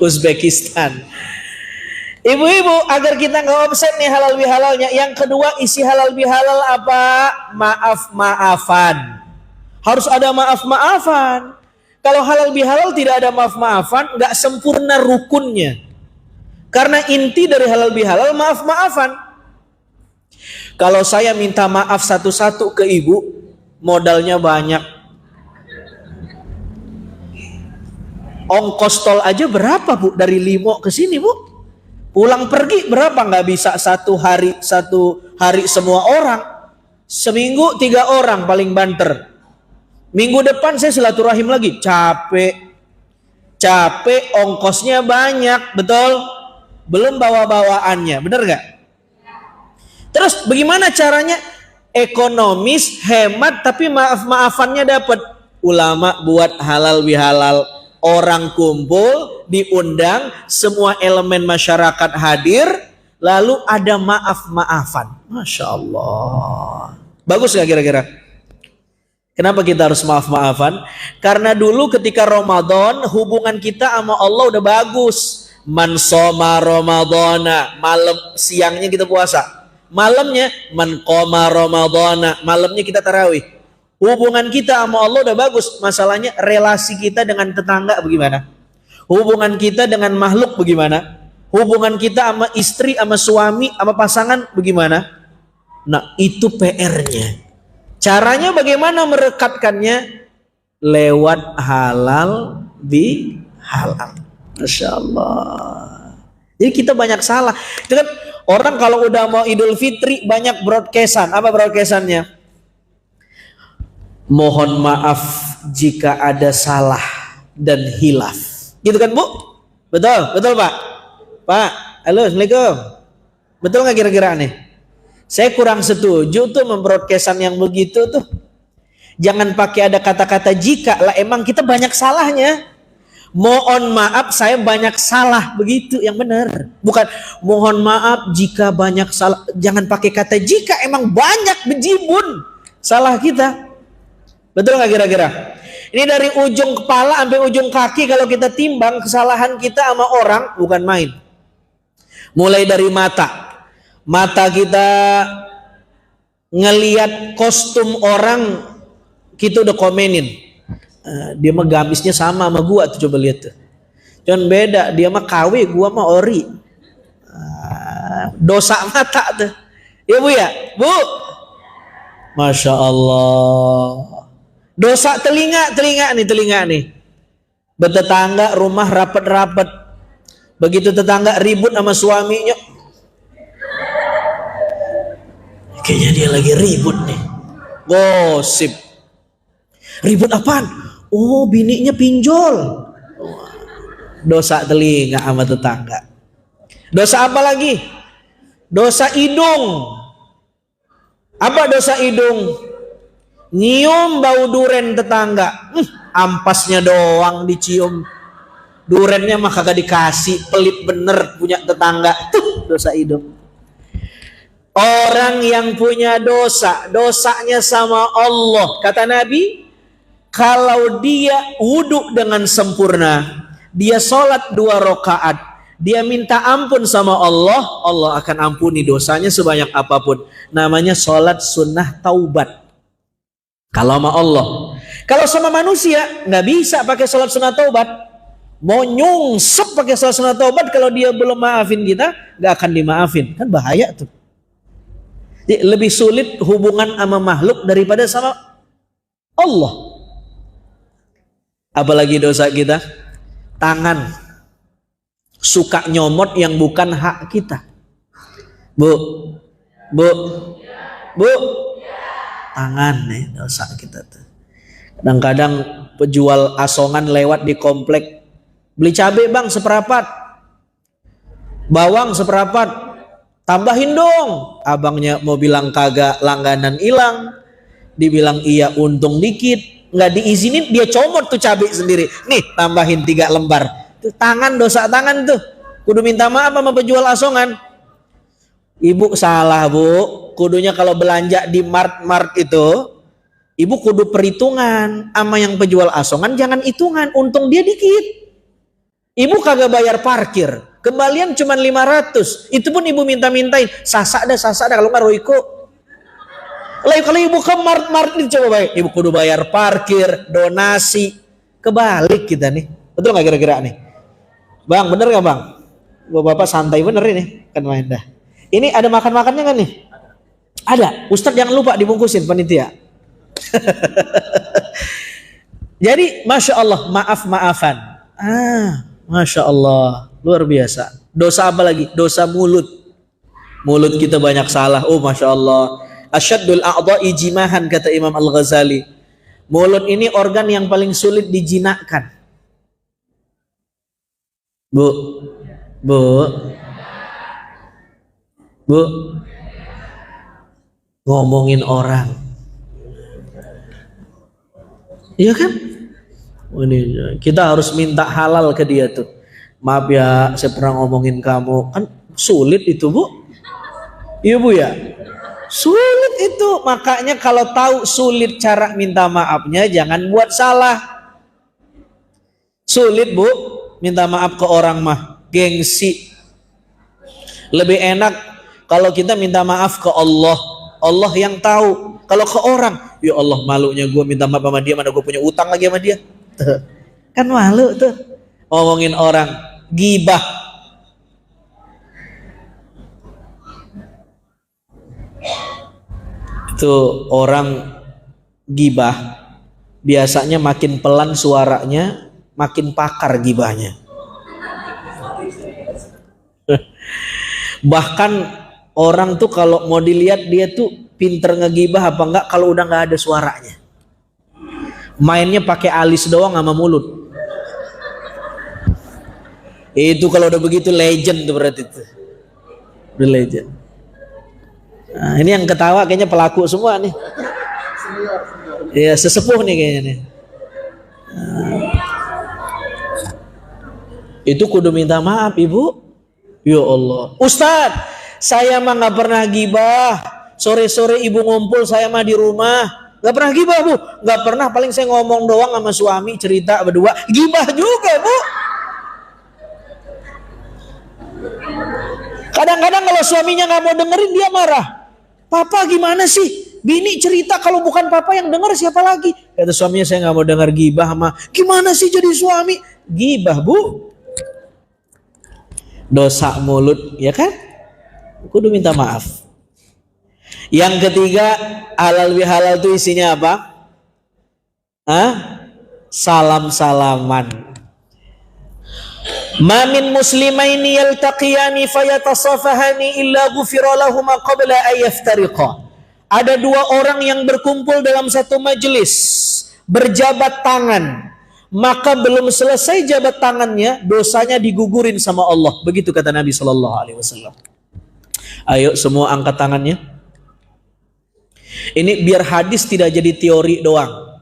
Uzbekistan. Ibu-ibu, agar kita nggak offside nih halal bihalalnya. Yang kedua, isi halal bihalal apa? Maaf-maafan. Harus ada maaf-maafan. Kalau halal bihalal tidak ada maaf-maafan, nggak sempurna rukunnya. Karena inti dari halal bihalal maaf-maafan. Kalau saya minta maaf satu-satu ke ibu, modalnya banyak. Ongkos tol aja berapa bu? Dari Limo ke sini bu? Pulang pergi berapa? Nggak bisa satu hari semua orang. Seminggu 3 orang paling banter. Minggu depan saya silaturahim lagi. Capek, ongkosnya banyak, betul? Belum bawa-bawaannya, bener nggak? Terus bagaimana caranya? Ekonomis, hemat, tapi maaf-maafannya dapat. Ulama buat halal bihalal. Orang kumpul, diundang, semua elemen masyarakat hadir, lalu ada maaf-maafan. Masya Allah. Bagus gak kira-kira? Kenapa kita harus maaf-maafan? Karena dulu ketika Ramadan, hubungan kita sama Allah udah bagus. Man soma Ramadana, malam siangnya kita puasa. Malamnya man qoma Ramadana, malamnya kita tarawih. Hubungan kita sama Allah udah bagus. Masalahnya relasi kita dengan tetangga bagaimana? Hubungan kita dengan makhluk bagaimana? Hubungan kita sama istri, sama suami, sama pasangan bagaimana? Nah, itu PR-nya. Caranya bagaimana merekatkannya? Lewat halal bihalal. Masya Allah. Jadi kita banyak salah. Itu kan orang kalau udah mau Idul Fitri banyak broadcastan. Apa broadcastannya? Mohon maaf jika ada salah dan hilaf. Gitu kan bu? Betul? Betul pak? Pak, halo, assalamualaikum. Betul nggak kira-kira nih? Saya kurang setuju tuh membroadcastan yang begitu tuh. Jangan pakai ada kata-kata jika lah, emang kita banyak salahnya. Mohon maaf saya banyak salah, begitu yang benar. Bukan mohon maaf jika banyak salah. Jangan pakai kata jika, emang banyak bejibun salah kita. Betul nggak kira-kira? Ini dari ujung kepala sampai ujung kaki kalau kita timbang kesalahan kita sama orang bukan main. Mulai dari mata. Mata kita ngelihat kostum orang kita udah komenin. Dia mah gamisnya sama gua tuh, coba lihat tuh. Cuman beda, dia mah KW, gua mah ori. Dosa mata tuh. Ya bu ya? Bu. Masya Allah. Dosa telinga nih. Bertetangga rumah rapet-rapet. Begitu tetangga ribut sama suaminya. Kayaknya dia lagi ribut nih. Gosip. Ribut apaan? Oh, bininya pinjol. Dosa telinga sama tetangga. Dosa apa lagi? Dosa hidung. Apa dosa hidung? Nyium bau duren tetangga. Ampasnya doang dicium. Durennya mah kagak dikasih. Pelit bener punya tetangga. Tuh dosa hidung. Orang yang punya dosa, dosanya sama Allah. Kata Nabi, kalau dia wudhu dengan sempurna, dia sholat 2 rakaat, dia minta ampun sama Allah, Allah akan ampuni dosanya sebanyak apapun. Namanya sholat sunnah taubat. Kalau sama Allah. Kalau sama manusia nggak bisa pakai sholat sunnah taubat. Mau nyungsep pakai sholat sunnah taubat, kalau dia belum maafin kita nggak akan dimaafin. Kan bahaya tuh. Jadi lebih sulit hubungan sama makhluk daripada sama Allah. Apalagi dosa kita, tangan suka nyomot yang bukan hak kita. Bu, tangan nih dosa kita tuh. Kadang-kadang penjual asongan lewat di komplek, beli cabai bang seperapat, bawang seperapat, tambahin dong. Abangnya mau bilang kagak, langganan hilang. Dibilang iya, untung dikit. Nggak diizinin, dia comot tuh cabai sendiri. Nih tambahin 3 lembar. Tuh, tangan, dosa tangan tuh. Kudu minta maaf sama penjual asongan. Ibu salah bu, kudunya kalau belanja di mart itu, ibu kudu perhitungan sama yang penjual asongan, jangan hitungan, untung dia dikit. Ibu kagak bayar parkir, kembalian cuma 500, itu pun ibu minta-mintain, sasak dah kalau nggak Royko. Kalau ibu ke mart ini coba baik, ibu kudu bayar parkir, donasi, kebalik kita nih, betul nggak kira-kira nih? Bang, bener nggak bang? Bapak santai bener ini, kan main dah. Ini ada makan-makannya kan nih? Ada. Ustadz jangan lupa dibungkusin panitia. Jadi masya Allah, maaf-maafan. Masya Allah, luar biasa. Dosa apa lagi? Dosa mulut. Mulut kita banyak salah. Oh masya Allah. Asyaddul a'dha'i jimahan, kata Imam Al-Ghazali. Mulut ini organ yang paling sulit dijinakkan. Bu, ngomongin orang, iya kan? Ini kita harus minta halal ke dia tuh. Maaf ya, saya pernah ngomongin kamu, kan sulit itu bu. Iya bu ya, sulit itu. Makanya kalau tahu sulit cara minta maafnya, jangan buat salah. Sulit bu, minta maaf ke orang mah, gengsi. Lebih enak kalau kita minta maaf ke Allah, Allah yang tahu. Kalau ke orang, ya Allah malunya gue minta maaf sama dia, mana gue punya utang lagi sama dia. Kan malu tuh. Ngomongin orang, gibah. Itu orang gibah, biasanya makin pelan suaranya, makin pakar gibahnya. Bahkan orang tuh kalau mau dilihat dia tuh pinter ngegibah apa enggak kalau udah nggak ada suaranya. Mainnya pakai alis doang sama mulut. Itu kalau udah begitu legend tuh berarti itu. Udah legend. Nah, ini yang ketawa kayaknya pelaku semua nih. Iya, sesepuh nih kayaknya nih. Itu kudu minta maaf ibu. Ya Allah, Ustadz, saya mah nggak pernah gibah. Sore-sore ibu ngumpul, saya mah di rumah, nggak pernah gibah bu, nggak pernah. Paling saya ngomong doang sama suami, cerita berdua, gibah juga bu. Kadang-kadang kalau suaminya nggak mau dengerin dia marah. Papa gimana sih? Bini cerita, kalau bukan papa yang denger siapa lagi? Kata suaminya, saya nggak mau dengar gibah sama. Gimana sih jadi suami? Gibah bu. Dosa mulut, ya kan? Kudu minta maaf. Yang ketiga, halal bihalal itu isinya apa? Salam-salaman. Ma min muslimaini yaltaqiyani fayatasafahani illa ghufira lahuma qabla an yaftariqa. Ada dua orang yang berkumpul dalam satu majelis, berjabat tangan, maka belum selesai jabat tangannya, dosanya digugurin sama Allah. Begitu kata Nabi SAW. Ayo semua angkat tangannya. Ini biar hadis tidak jadi teori doang.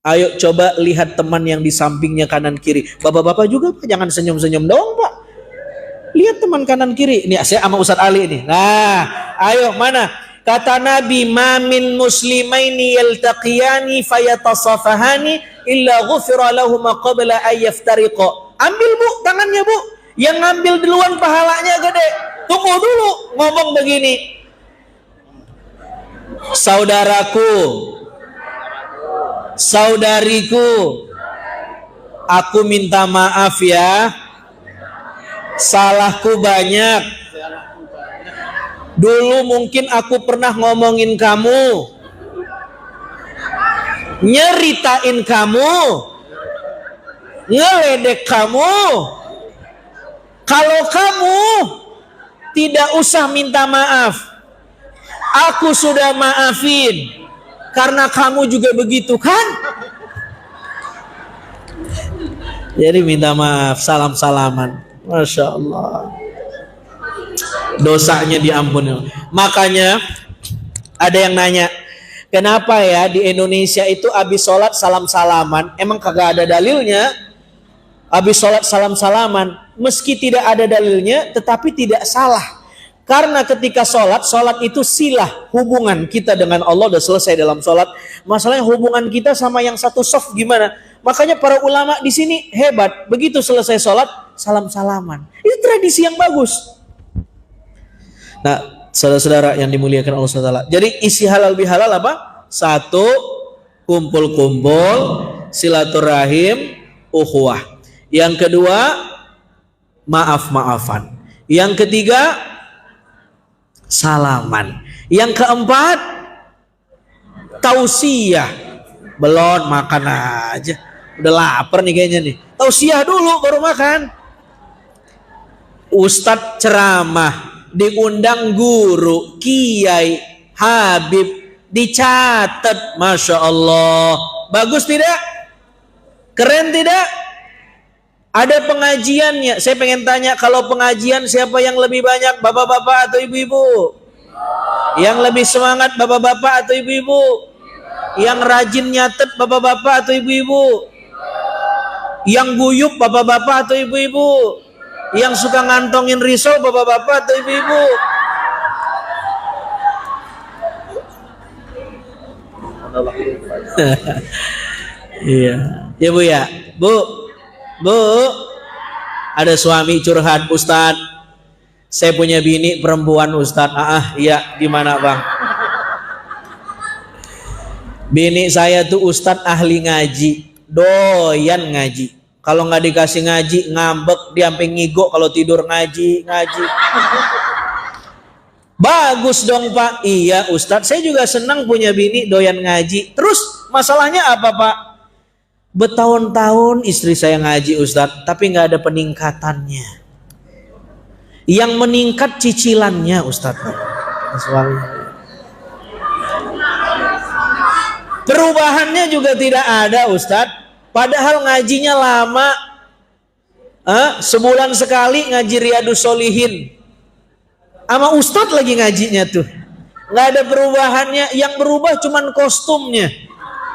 Ayo coba lihat teman yang di sampingnya kanan kiri. Bapak-bapak juga Pak, jangan senyum-senyum doang Pak. Lihat teman kanan kiri. Ini saya sama Ustadz Ali nih. Nah, ayo mana? Kata Nabi, ma min muslimaini yaltaqiyani fayatasafahani illa ghufira lahuma qabla an yaftariqa. Ambil bu tangannya bu. Yang ngambil duluan pahalanya gede. Tunggu dulu, ngomong begini. Saudaraku, saudariku, aku minta maaf ya. Salahku banyak. Dulu mungkin aku pernah ngomongin kamu, nyeritain kamu, ngeledek kamu. Kalau kamu tidak usah minta maaf, aku sudah maafin, karena kamu juga begitu kan? Jadi minta maaf, salam-salaman. Masya Allah, dosanya diampuni. Makanya ada yang nanya, kenapa ya di Indonesia itu habis sholat salam-salaman? Emang kagak ada dalilnya? Habis sholat salam-salaman, meski tidak ada dalilnya, tetapi tidak salah. Karena ketika sholat itu silah hubungan kita dengan Allah udah selesai dalam sholat. Masalahnya hubungan kita sama yang satu soft gimana? Makanya para ulama di sini hebat. Begitu selesai sholat, salam-salaman. Itu tradisi yang bagus. Nah, saudara-saudara yang dimuliakan Allah SWT. Jadi isi halal bihalal apa? Satu, kumpul-kumpul, silaturahim, ukhuwah. Yang kedua, maaf-maafan. Yang ketiga, salaman. Yang keempat, tausiah. Belum, makan aja. Udah lapar nih kayaknya nih. Tausiah dulu baru makan. Ustadz ceramah, diundang guru, kiai, habib, dicatat. Masya Allah. Bagus tidak? Keren tidak? Ada pengajiannya. Saya pengen tanya, kalau pengajian siapa yang lebih banyak, bapak-bapak atau ibu-ibu? Yang lebih semangat bapak-bapak atau ibu-ibu? Yang rajin nyatet bapak-bapak atau ibu-ibu? Yang guyup bapak-bapak atau ibu-ibu? Yang suka ngantongin risau bapak-bapak atau ibu-ibu? Iya. Ya Bu ya. Bu, ada suami curhat, Ustadz, saya punya bini perempuan Ustadz. Iya, gimana Bang? Bini saya tuh Ustadz ahli ngaji, doyan ngaji. Kalau nggak dikasih ngaji, ngambek, dia sampai ngigo kalau tidur ngaji. Bagus dong Pak. Iya Ustadz, saya juga senang punya bini doyan ngaji. Terus masalahnya apa Pak? Bertahun-tahun istri saya ngaji Ustadz, tapi nggak ada peningkatannya. Yang meningkat cicilannya Ustadz. Perubahannya juga tidak ada Ustadz. Padahal ngajinya lama. Sebulan sekali ngaji Riyadus Sholihin. Sama Ustadz lagi ngajinya tuh. Nggak ada perubahannya. Yang berubah cuman kostumnya.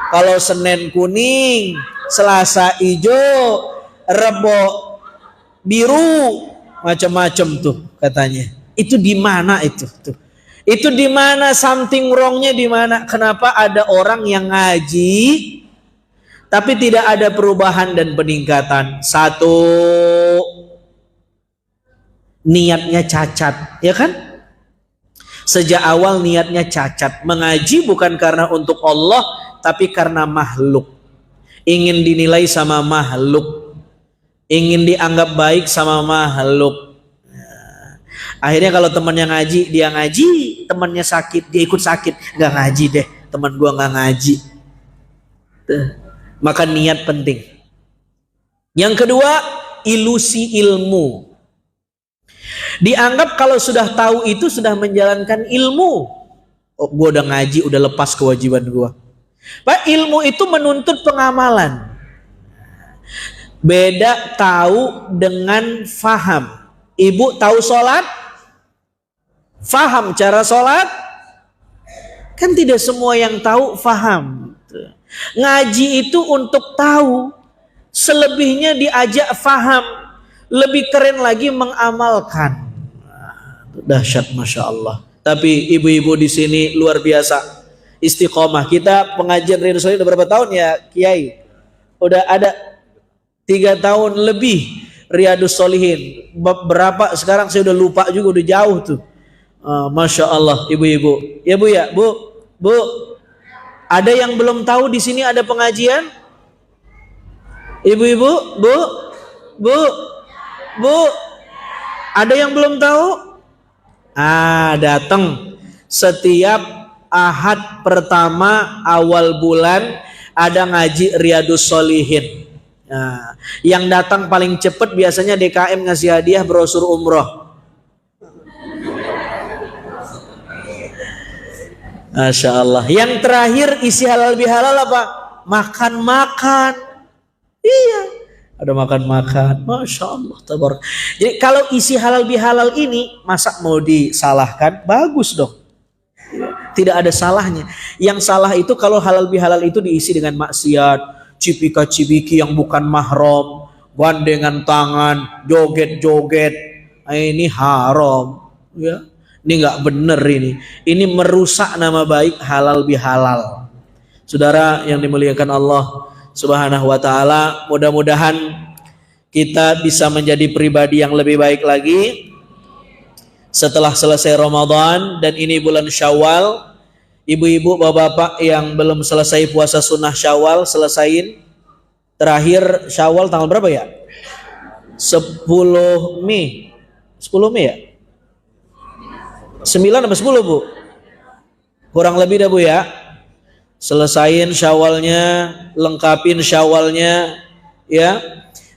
Kalau Senin kuning, Selasa hijau, Rebo biru, macam-macam tuh katanya. Itu di mana itu? Tuh. Itu di mana, something wrongnya di mana? Kenapa ada orang yang ngaji tapi tidak ada perubahan dan peningkatan? Satu, niatnya cacat, ya kan? Sejak awal niatnya cacat. Mengaji bukan karena untuk Allah, tapi karena makhluk. Ingin dinilai sama makhluk, ingin dianggap baik sama makhluk. Akhirnya kalau temannya ngaji, dia ngaji, temannya sakit, dia ikut sakit. Nggak ngaji deh, teman gua nggak ngaji. Maka niat penting. Yang kedua, ilusi ilmu. Dianggap kalau sudah tahu itu sudah menjalankan ilmu. Oh, gua udah ngaji, udah lepas kewajiban gua. Pak, ilmu itu menuntut pengamalan. Beda tahu dengan faham. Ibu tahu sholat? Faham cara sholat? Kan tidak semua yang tahu faham. Ngaji itu untuk tahu. Selebihnya diajak faham. Lebih keren lagi mengamalkan. Dahsyat Masya Allah. Tapi ibu-ibu di sini luar biasa. Istiqomah. Kita pengajian Riyadus Sholihin udah berapa tahun ya Kiai? Udah ada 3 tahun lebih Riyadus Sholihin. Berapa sekarang saya udah lupa juga, udah jauh tuh. Masya Allah ibu-ibu. Ya Bu ya, Bu. Ada yang belum tahu di sini ada pengajian? Ibu-ibu, Bu. Ada yang belum tahu? Datang setiap Ahad pertama awal bulan ada ngaji Riyadus Sholihin. Nah, yang datang paling cepat biasanya DKM ngasih hadiah brosur umroh. Masya Allah. Yang terakhir isi halal bihalal apa? Makan-makan. Iya. Ada makan-makan. Masya Allah. Tabarak. Jadi kalau isi halal bihalal ini masa mau disalahkan? Bagus dong. Tidak ada salahnya. Yang salah itu kalau halal bihalal itu diisi dengan maksiat, cipika-cipiki yang bukan mahram, gandengan tangan, joget-joget, ini haram, ya. Ini nggak bener ini merusak nama baik halal bihalal. Saudara yang dimuliakan Allah Subhanahu wa taala, mudah-mudahan kita bisa menjadi pribadi yang lebih baik lagi setelah selesai Ramadan, dan ini bulan Syawal. Ibu-ibu, bapak-bapak yang belum selesai puasa sunnah Syawal, selesain. Terakhir Syawal tanggal berapa ya? 10 Mei. 10 Mei ya? 9 atau 10 Bu? Kurang lebih dah Bu ya. Selesain Syawalnya, lengkapin Syawalnya ya.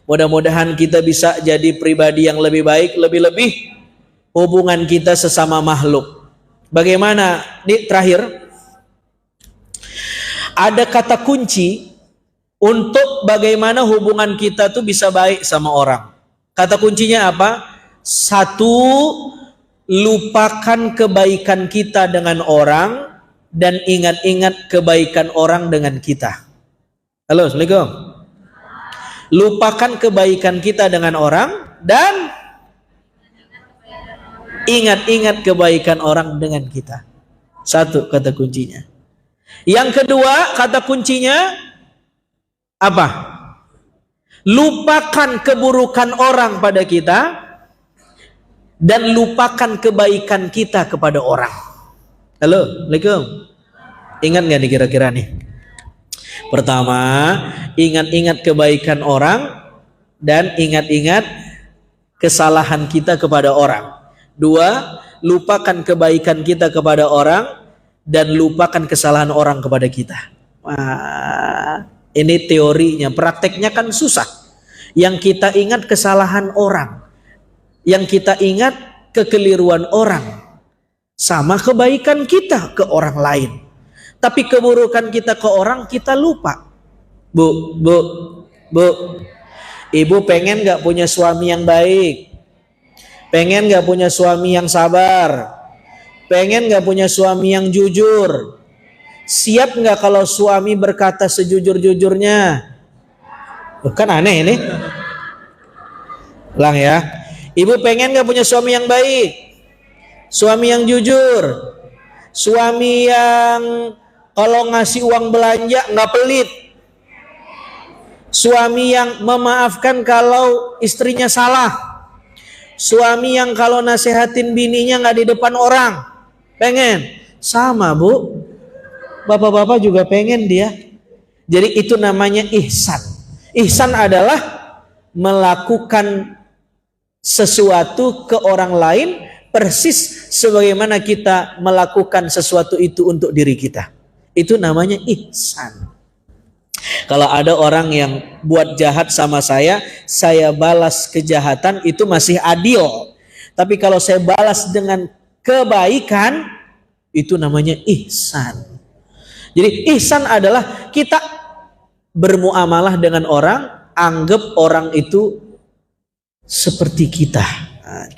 Mudah-mudahan kita bisa jadi pribadi yang lebih baik, lebih-lebih hubungan kita sesama makhluk. Bagaimana? Di terakhir ada kata kunci untuk bagaimana hubungan kita tuh bisa baik sama orang. Kata kuncinya apa? 1, lupakan kebaikan kita dengan orang dan ingat-ingat kebaikan orang dengan kita. Halo, Assalamualaikum. Lupakan kebaikan kita dengan orang dan ingat-ingat kebaikan orang dengan kita. 1 kata kuncinya. Yang kedua kata kuncinya apa? Lupakan keburukan orang pada kita dan lupakan kebaikan kita kepada orang. Halo, Assalamualaikum. Ingat nggak nih kira-kira nih? Pertama, ingat-ingat kebaikan orang dan ingat-ingat kesalahan kita kepada orang. 2, lupakan kebaikan kita kepada orang dan lupakan kesalahan orang kepada kita. Wah, ini teorinya, prakteknya kan susah. Yang kita ingat kesalahan orang, yang kita ingat kekeliruan orang, sama kebaikan kita ke orang lain. Tapi keburukan kita ke orang kita lupa. Bu, ibu pengen gak punya suami yang baik? Pengen gak punya suami yang sabar? Pengen gak punya suami yang jujur? Siap gak kalau suami berkata sejujur-jujurnya? Kan aneh ini. Ulang ya. Ibu pengen gak punya suami yang baik? Suami yang jujur? Suami yang kalau ngasih uang belanja gak pelit? Suami yang memaafkan kalau istrinya salah? Suami yang kalau nasehatin bininya gak di depan orang? Pengen? Sama Bu, bapak-bapak juga pengen dia. Jadi itu namanya ihsan. Ihsan adalah melakukan sesuatu ke orang lain persis sebagaimana kita melakukan sesuatu itu untuk diri kita. Itu namanya ihsan. Kalau ada orang yang buat jahat sama saya balas kejahatan, itu masih adil. Tapi kalau saya balas dengan kebaikan, itu namanya ihsan. Jadi ihsan adalah kita bermuamalah dengan orang, anggap orang itu seperti kita. Nah,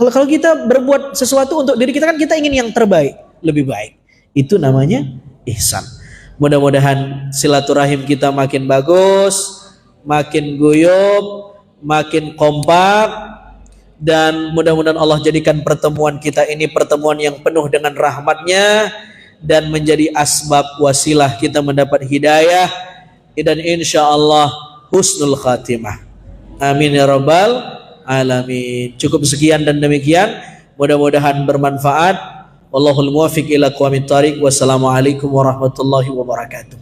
kalau kita berbuat sesuatu untuk diri kita, kan kita ingin yang terbaik, lebih baik. Itu namanya ihsan. Mudah-mudahan silaturahim kita makin bagus, makin guyup, makin kompak, dan mudah-mudahan Allah jadikan pertemuan kita ini pertemuan yang penuh dengan rahmatnya dan menjadi asbab wasilah kita mendapat hidayah dan insya Allah husnul khatimah. Amin ya rabbal alamin. Cukup sekian dan demikian, mudah-mudahan bermanfaat. Wallahul muwaffiq ila aqwamit thariq. Wassalamualaikum warahmatullahi wabarakatuh.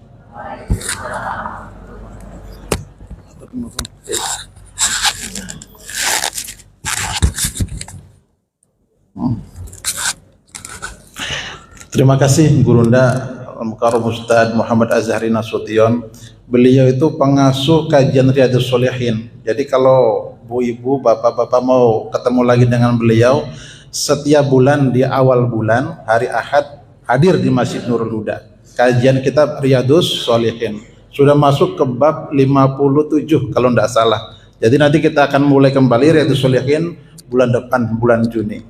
Terima kasih Gurunda Al-Mukarram Ustadz Muhammad Azhari Nasution. Beliau itu pengasuh kajian Riyadhus Shalihin. Jadi kalau bu ibu, bapak-bapak mau ketemu lagi dengan beliau, setiap bulan di awal bulan hari Ahad hadir di Masjid Nurul Huda. Kajian kitab Riyadhus Shalihin. Sudah masuk ke bab 57 kalau tidak salah. Jadi nanti kita akan mulai kembali Riyadhus Shalihin bulan depan, bulan Juni.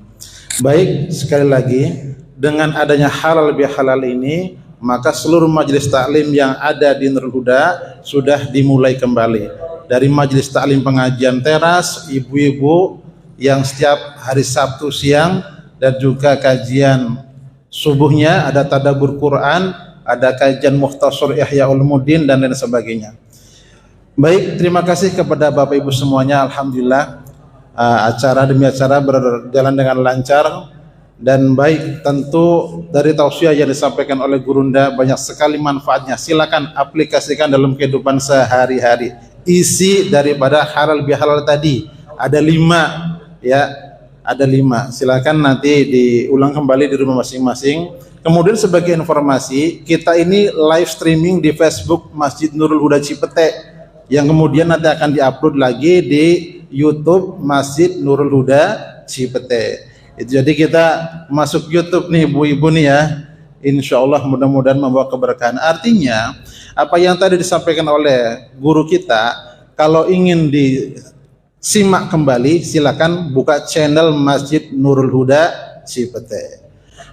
Baik, sekali lagi, dengan adanya halal bihalal ini, maka seluruh majelis taklim yang ada di Nurul Huda sudah dimulai kembali. dari Majelis Taklim Pengajian Teras, ibu-ibu yang setiap hari Sabtu siang dan juga kajian subuhnya, ada tadabbur Quran, ada kajian Mukhtasar Ihya Ulumuddin dan lain sebagainya. Baik, terima kasih kepada Bapak Ibu semuanya. Alhamdulillah acara demi acara berjalan dengan lancar dan baik. Tentu dari tausiah yang disampaikan oleh Gurunda banyak sekali manfaatnya. Silakan aplikasikan dalam kehidupan sehari-hari. Isi daripada halal bihalal tadi ada 5 ya, ada 5. Silakan nanti diulang kembali di rumah masing-masing. Kemudian sebagai informasi, kita ini live streaming di Facebook Masjid Nurul Huda Cipete yang kemudian nanti akan diupload lagi di YouTube Masjid Nurul Huda Cipete. Jadi kita masuk YouTube nih ibu-ibu nih ya, insya Allah mudah-mudahan membawa keberkahan. Artinya apa yang tadi disampaikan oleh guru kita, kalau ingin disimak kembali silakan buka channel Masjid Nurul Huda Cipete.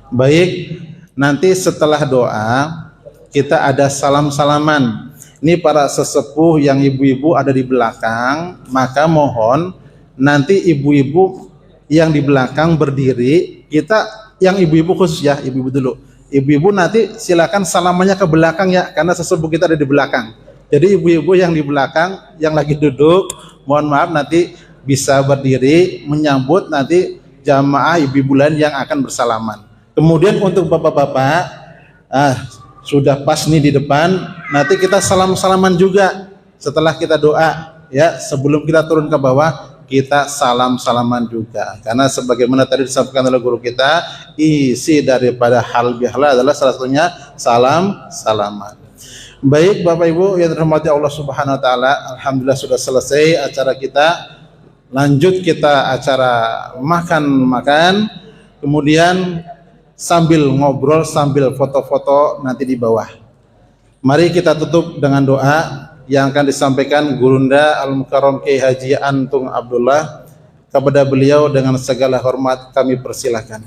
Baik, nanti setelah doa kita ada salam-salaman. Ini para sesepuh yang ibu-ibu ada di belakang, maka mohon nanti ibu-ibu yang di belakang berdiri, kita yang ibu-ibu khusus ya, ibu-ibu dulu. Ibu-ibu nanti silakan salamannya ke belakang ya, karena sesepuh kita ada di belakang. Jadi ibu-ibu yang di belakang yang lagi duduk, mohon maaf nanti bisa berdiri menyambut nanti jamaah ibu-ibu lain yang akan bersalaman. Kemudian untuk bapak-bapak, sudah pas nih di depan, nanti kita salam-salaman juga setelah kita doa ya, sebelum kita turun ke bawah kita salam-salaman juga, karena sebagaimana tadi disampaikan oleh guru kita, isi daripada hal bihalal adalah salah satunya salam-salaman. Baik Bapak Ibu yang dirahmati Allah Subhanahu wa taala, alhamdulillah sudah selesai acara kita. Lanjut kita acara makan-makan, kemudian sambil ngobrol, sambil foto-foto nanti di bawah. Mari kita tutup dengan doa yang akan disampaikan Gurunda Al-Mukarram Kiai Haji Antung Abdullah. Kepada beliau dengan segala hormat kami persilahkan.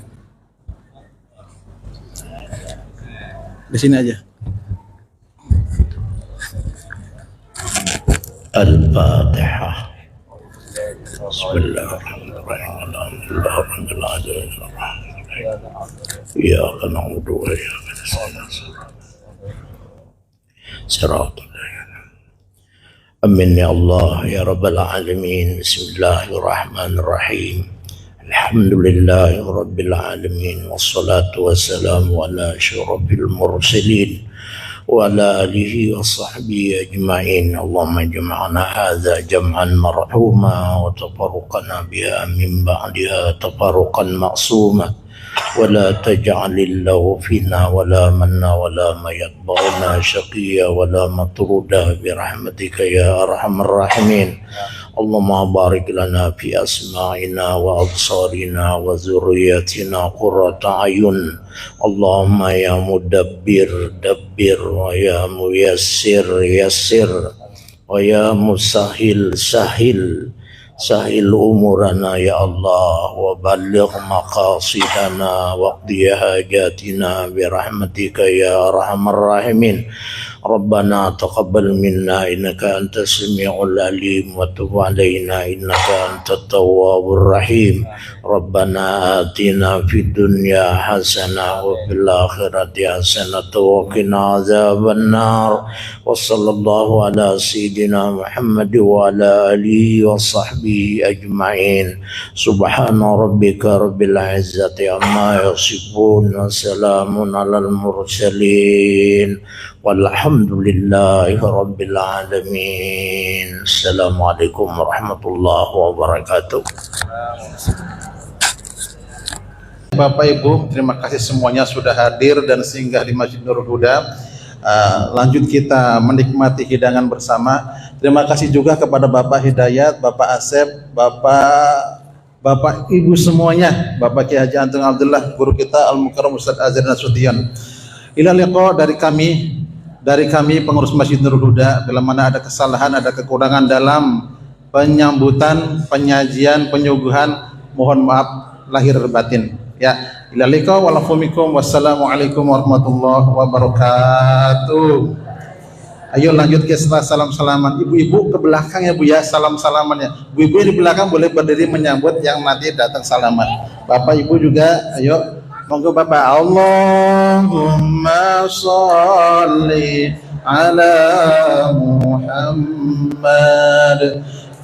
Di sini aja. Al-Fatihah. Bismillahirrahmanirrahim. إياك نعبد وإياك نستعين صراط الذين أمين يا الله يا رب العالمين. بسم الله الرحمن الرحيم. الحمد لله رب العالمين والصلاة والسلام على أشرف المرسلين وعلى آله وصحبه أجمعين. اللهم اجمعنا هذا جمعا مرحوما وتفرقنا بها من بعدها تفرقا معصوما ولا تجعل الله فينا ولا منا ولا ما يتبعنا شقيا ولا مطرودا برحمتك يا أرحم الراحمين. اللهم بارك لنا في أسماعنا وأبصارنا وذرياتنا قرة أعين. اللهم يا مدبر دبر ويا ميسر يسر ويا مسهل سهل سهل أمورنا يا الله وبلغ مقاصدنا واقضي حاجاتنا برحمتك يا أرحم الراحمين. ربنا تقبل منا إنك أنت السميع العليم وتب علينا إنك أنت التواب الرحيم. ربنا آتنا في الدنيا حسنة وفي الآخرة حسنة وقنا عذاب النار. وصلى الله على سيدنا محمد وعلى آله وصحبه أجمعين. سبحان ربك رب العزة عما يصفون وسلام على المرسلين والحمد لله رب العالمين. السلام عليكم ورحمة الله وبركاته. Bapak Ibu, terima kasih semuanya sudah hadir dan singgah di Masjid Nurul Huda. Lanjut kita menikmati hidangan bersama. Terima kasih juga kepada Bapak Hidayat, Bapak Asep, Bapak Ibu semuanya, Bapak Kiai Haji Antung Abdullah, guru kita Al-Mukarram Ustaz Azhar Nasution. Ila liqa dari kami pengurus Masjid Nurul Huda, bila mana ada kesalahan, ada kekurangan dalam penyambutan, penyajian, penyuguhan, mohon maaf lahir batin. Ya, ila liqa walafumikum wassalamualaikum warahmatullahi wabarakatuh. Ayo lanjut ke setelah salam-salaman. Ibu-ibu ke belakang ya Bu ya, salam-salamannya. Bu-ibu di belakang boleh berdiri menyambut yang nanti datang salaman. Bapak Ibu juga, ayo. Monggo Bapak. Allahumma sholli ala Muhammad.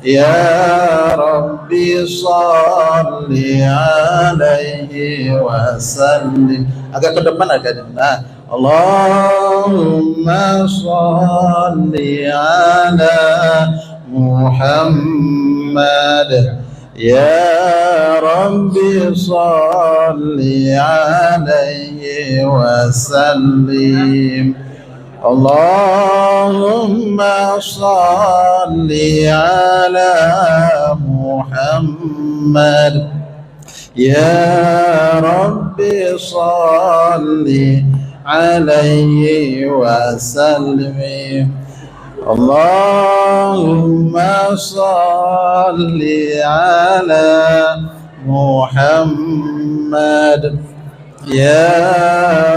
Ya Rabbi sholli alaihi wasallim. Agak ke depan agak. Nah, Allahumma sholli ala Muhammad. Ya Rabbi sholli alaihi wasallim. Allahumma sholli ala Muhammad. Ya Rabbi sholli alaihi wasallim. Allahumma sholli ala Muhammad. Ya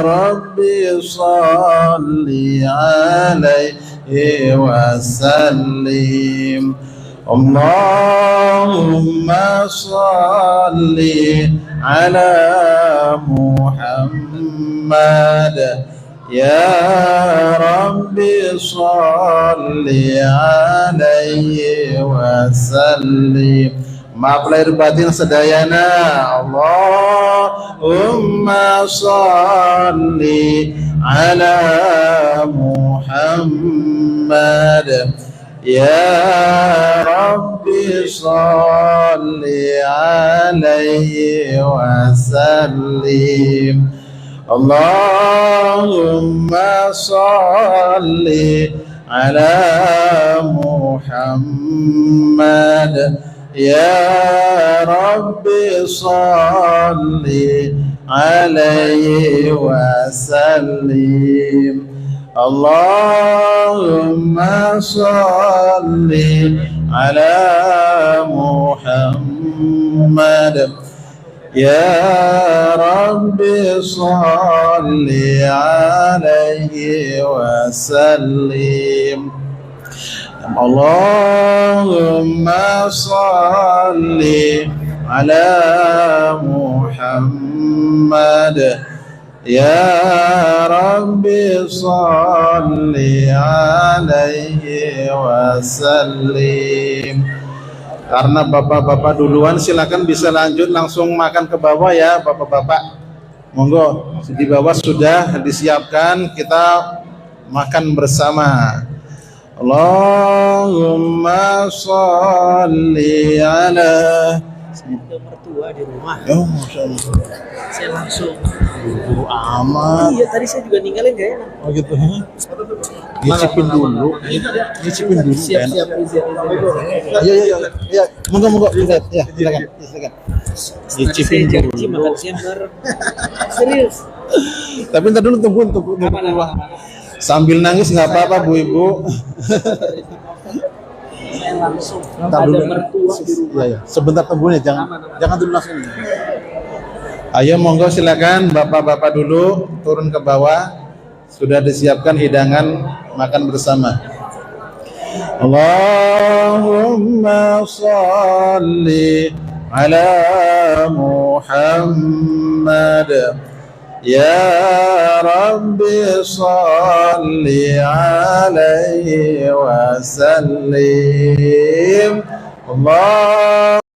Rabbi sholli alaihi wasallim. Allahumma sholli ala Muhammad. Ya Rabbi sholli alaihi wasallim. Maaf lahir batin sedayana. Allahumma sholli ala Muhammad. Ya Rabbi sholli alaihi wasallim. Allahumma sholli ala Muhammad. Ya Rabbi sholli alaihi wasallim. Allahumma sholli ala Muhammad. Ya Rabbi sholli alaihi wasallim. Allahumma sholli ala Muhammad. Ya Rabbi sholli alaihi wasallim. Karena bapak-bapak duluan, silakan bisa lanjut langsung makan ke bawah ya bapak-bapak. Monggo di bawah sudah disiapkan, kita makan bersama. Allahumma sholli ala mertua di rumah. Oh, Masya Allah. Saya langsung. Buru amat. Iya, tadi saya juga ninggalin gak enak. Oh gitu. Nyicipin dulu. Nyicipin dulu. Siap-siap izin. Iya. Monggo. Ya, silakan. Nyicipin Saya janji dulu. makan siang bareng. Serius. Tapi ntar dulu tunggu. Sambil nangis nggak apa-apa Bu Ibu. Saya langsung. Ntar Ada dulu. mertua di rumah. Iya. Sebentar tunggu nih, jangan dulu langsung. Ayo monggo silakan bapak-bapak dulu turun ke bawah. Sudah disiapkan hidangan makan bersama. Allahumma sholli ala Muhammad. Ya Rabbi sholli alaihi wasallim. Allah